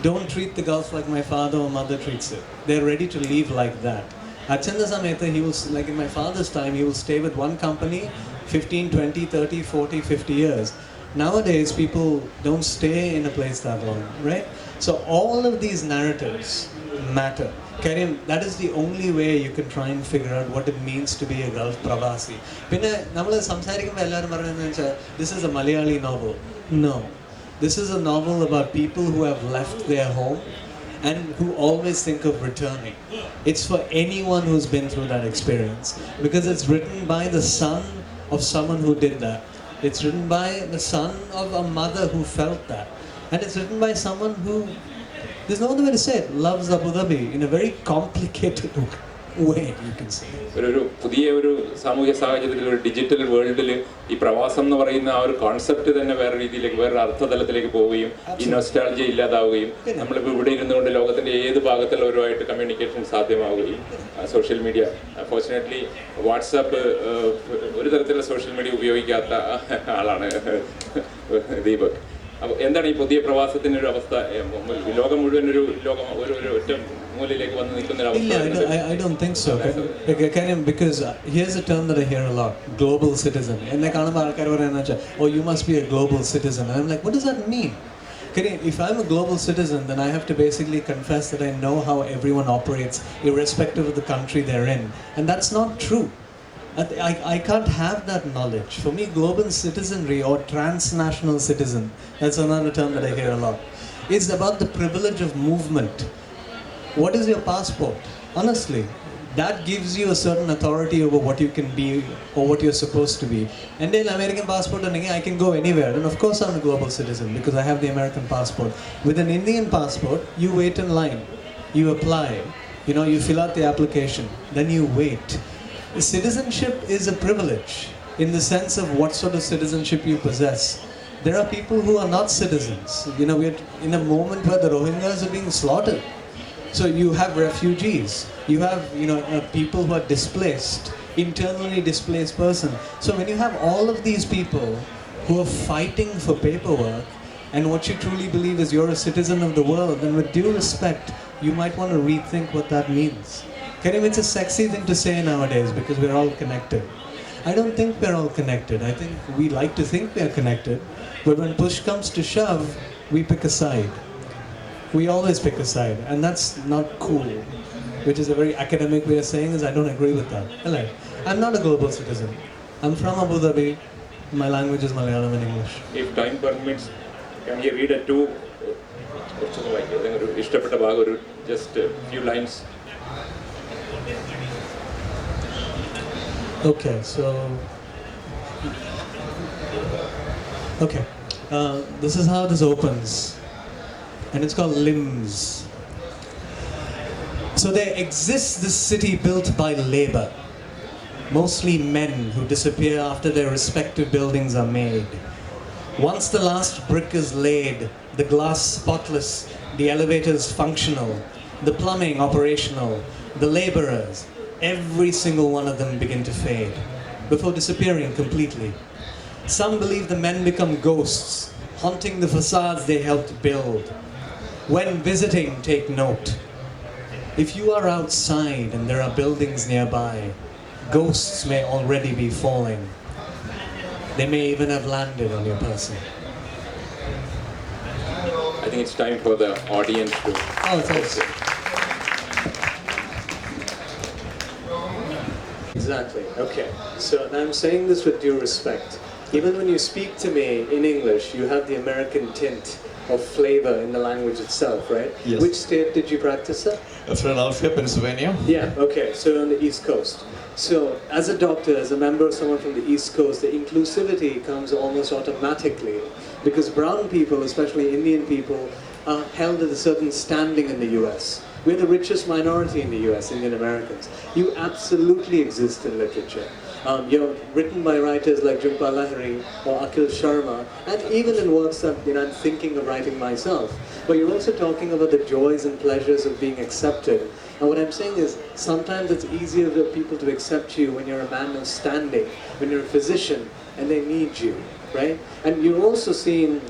don't treat the Gulf like my father or mother treats it. They're ready to leave like that. At Chanda Sametha, he will, like in my father's time, he will stay with one company 15, 20, 30, 40, 50 years. Nowadays, people don't stay in a place that long, right? So all of these narratives matter. Karim, that is the only way you can try and figure out what it means to be a Gulf Pravasi. This is a Malayali novel. No. This is a novel about people who have left their home and who always think of returning. It's for anyone who's been through that experience, because it's written by the son of someone who did that. It's written by the son of a mother who felt that. And it's written by someone who, there's no other way to say it, loves Abu Dhabi in a very complicated way, you can say. ഒരു പുതിയ ഒരു സാമൂഹ്യ സാഹചര്യത്തിൽ, ഒരു digital വേൾഡിൽ ഈ പ്രവാസം എന്ന് പറയുന്ന ആ ഒരു കോൺസെപ്റ്റ് തന്നെ വേറെ രീതിയിലേക്ക്, വേറെ അർത്ഥതലത്തിലേക്ക് പോവുകയും ഈ നൊസ്റ്റാൾജിയ ഇല്ലാതാവുകയും നമ്മളിപ്പോൾ ഇവിടെ ഇരുന്നുകൊണ്ട് ലോകത്തിൻ്റെ ഏത് ഭാഗത്തുള്ളവരുമായിട്ട് കമ്മ്യൂണിക്കേഷൻ സാധ്യമാവുകയും, സോഷ്യൽ മീഡിയ, ഫോർച്ചുനേറ്റ്ലി വാട്സാപ്പ് ഒരു തരത്തിലുള്ള സോഷ്യൽ മീഡിയ ഉപയോഗിക്കാത്ത ആളാണ് ദീപക്. അപ്പോൾ എന്താണ് ഈ പുതിയ പ്രവാസത്തിൻ്റെ ഒരു അവസ്ഥ? ലോകം മുഴുവൻ ഒരു ഒറ്റ മൂലയിലേക്ക് വന്ന് നിൽക്കുന്ന ഒരു അവസ്ഥ? I don't think so. Because here's a term that I hear a lot: global citizen. എന്നെ കാണുമ്പോൾ ആൾക്കാർ പറയുന്നത് വെച്ചാൽ, oh, you must be a global citizen. And I'm like, what does that mean? If I'm a global citizen, then I have to basically confess that I know how everyone operates, irrespective of the country they're in. And that's not true. I can't have that knowledge. For me, global citizenry or transnational citizen, that's another term that I hear a lot. It's about the privilege of movement. What is your passport? Honestly, that gives you a certain authority over what you can be or what you're supposed to be. And an American passport, and I can go anywhere. And of course I'm a global citizen because I have the American passport. With an Indian passport, you wait in line. You apply. You fill out the application. Then you wait. Citizenship is a privilege in the sense of what sort of citizenship you possess. There are people who are not citizens. We're in a moment where the Rohingyas are being slaughtered. So you have refugees. You have, people who are displaced, internally displaced person. So when you have all of these people who are fighting for paperwork, and what you truly believe is you're a citizen of the world, then with due respect, you might want to rethink what that means. Karim, it's a sexy thing to say nowadays because we're all connected. I don't think we're all connected. I think we like to think we are connected, but when push comes to shove, we pick a side. We always pick a side, and that's not cool. Which is a very academic way of saying is I don't agree with that. I'm not a global citizen. I'm from Abu Dhabi. My language is Malayalam and English. If time permits, can you read just a few lines? Okay, so this is how this opens, and it's called limbs. So there exists this city built by labor, mostly men who disappear after their respective buildings are made. Once the last brick is laid, the glass spotless, the elevators functional, the plumbing operational, the laborers, every single one of them begin to fade before disappearing completely. Some believe the men become ghosts, haunting the facades they helped build. When visiting, take note. If you are outside and there are buildings nearby, ghosts may already be falling. They may even have landed on your person. I think it's time for the audience to... Oh, thanks. Exactly. Okay. So I'm saying this with due respect. Even when you speak to me in English, you have the American tint of flavor in the language itself, right? Yes. Which state did you practice at? Philadelphia, Pennsylvania. Yeah, okay. So on the East Coast. So as a doctor, as a member of someone from the East Coast, the inclusivity comes almost automatically because brown people, especially Indian people, are held at a certain standing in the US. We're the richest minority in the US, Indian Americans. You absolutely exist in literature. You're written by writers like Jhumpa Lahiri or Akhil Sharma, and even in works that I'm thinking of writing myself. But you're also talking about the joys and pleasures of being accepted. And what I'm saying is, sometimes it's easier for people to accept you when you're a man of standing, when you're a physician, and they need you, right? And you're also seen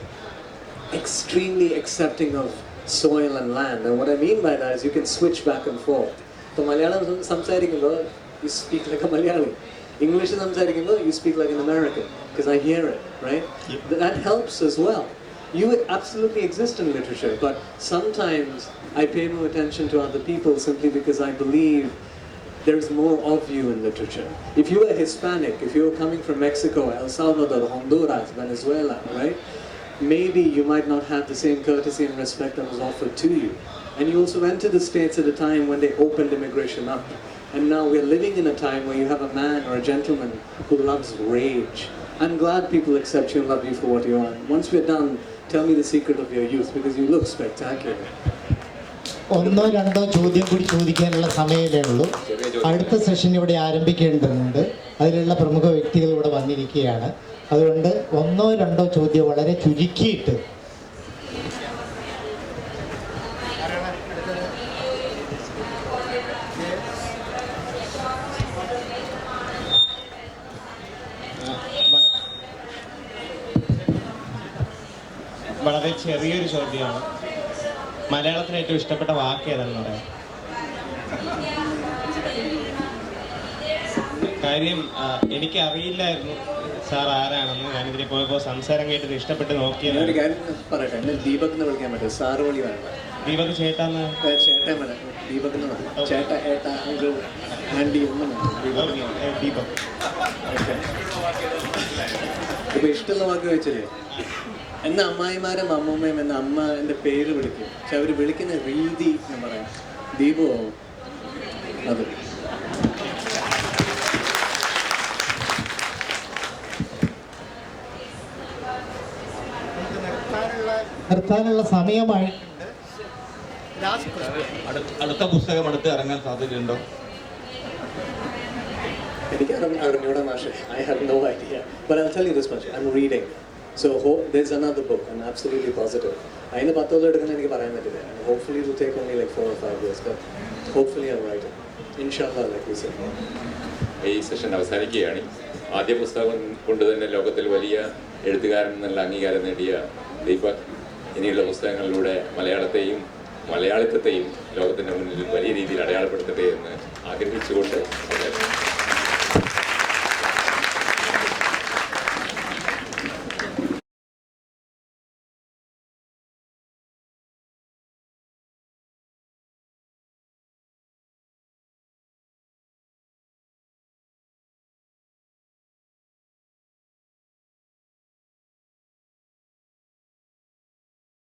extremely accepting of soil and land. And what I mean by that is you can switch back and forth. So Malayalam samsarikkumbol, you speak like a Malayali. English samsarikkumbol, you speak like an American, because I hear it, right? Yep. That helps as well. You absolutely exist in literature, but sometimes I pay more attention to other people simply because I believe there's more of you in literature. If you were Hispanic, if you were coming from Mexico, El Salvador, Honduras, Venezuela, right? Maybe you might not have the same courtesy and respect that was offered to you. And you also went to the States at a time when they opened immigration up. And now we're living in a time where you have a man or a gentleman who loves rage. I'm glad people accept you and love you for what you are. Once we're done, tell me the secret of your youth, because you look spectacular. ഒന്നോ രണ്ടോ ചോദ്യം കൂടി ചോദിക്കാനുള്ള സമയമേ ഉള്ളൂ. അടുത്ത session ഇവിടെ ആരംഭിക്കേണ്ടതുണ്ട്. അതിലുള്ള പ്രമുഖ വ്യക്തികൾ ഇവിടെ വന്നിരിക്കുകയാണ്. അതുകൊണ്ട് ഒന്നോ രണ്ടോ ചോദ്യം വളരെ ചുരുക്കിയിട്ട്. വളരെ ചെറിയൊരു ചോദ്യമാണ്. മലയാളത്തിന് ഏറ്റവും ഇഷ്ടപ്പെട്ട വാക്ക് ഏതാണെന്ന് പറയാം. കാര്യം എനിക്കറിയില്ലായിരുന്നു സാർ ആരാണെന്ന്. ഞാനിതിൽ പോയപ്പോൾ സംസാരം കേട്ടിട്ട് ഇഷ്ടപ്പെട്ട് നോക്കിയത്. ഞാനൊരു കാര്യം പറയട്ടെ, എന്നെ ദീപക് എന്ന് വിളിക്കാൻ പറ്റും, സാറ് വിളി വേണ്ട. ദീപക് ചേട്ടാന്ന്. ചേട്ടൻ വേണം, ദീപക് എന്ന് വേണം. ചേട്ട ഏട്ട അങ്കിൾ ആൻറ്റി ഒന്നും വേണം, ദീപക്. ഇപ്പൊ ഇഷ്ടമുള്ള വാക്ക് ചോദിച്ചില്ലേ, എന്നെ അമ്മായിമാരും അമ്മൂമ്മയും എന്നെ അമ്മ എൻ്റെ പേര് വിളിക്കും. പക്ഷെ അവർ വിളിക്കുന്ന രീതി ഞാൻ പറയാം, ദീപോ അത്. നിർത്താനുള്ള സമയമായിട്ടുണ്ട്. അടുത്ത പുസ്തകം അടുത്ത് ഇറങ്ങാൻ സാധ്യതയുണ്ടോ? എനിക്ക് അറിഞ്ഞൂടാ മാഷെ, I have no idea. But I'll tell you this much, I'm reading. So there's another book, I'm absolutely positive. അതിന് 10 കൊല്ലം എടുക്കുന്ന എനിക്ക് പറയാൻ പറ്റില്ല. And hopefully it will take only like 4 or 5 years, but hopefully I'll write it. Inshallah, like we said. ഈ session അവസാനിക്കുകയാണ്. ആദ്യ പുസ്തകം കൊണ്ട് തന്നെ ലോകത്തിൽ വലിയ എഴുത്തുകാരൻ എന്നുള്ള അംഗീകാരം നേടിയ ദീപക് ഇനിയുള്ള പുസ്തകങ്ങളിലൂടെ മലയാളത്തെയും മലയാളിത്വത്തെയും ലോകത്തിൻ്റെ മുന്നിൽ വലിയ രീതിയിൽ അടയാളപ്പെടുത്തട്ടെ എന്ന് ആഗ്രഹിച്ചുകൊണ്ട്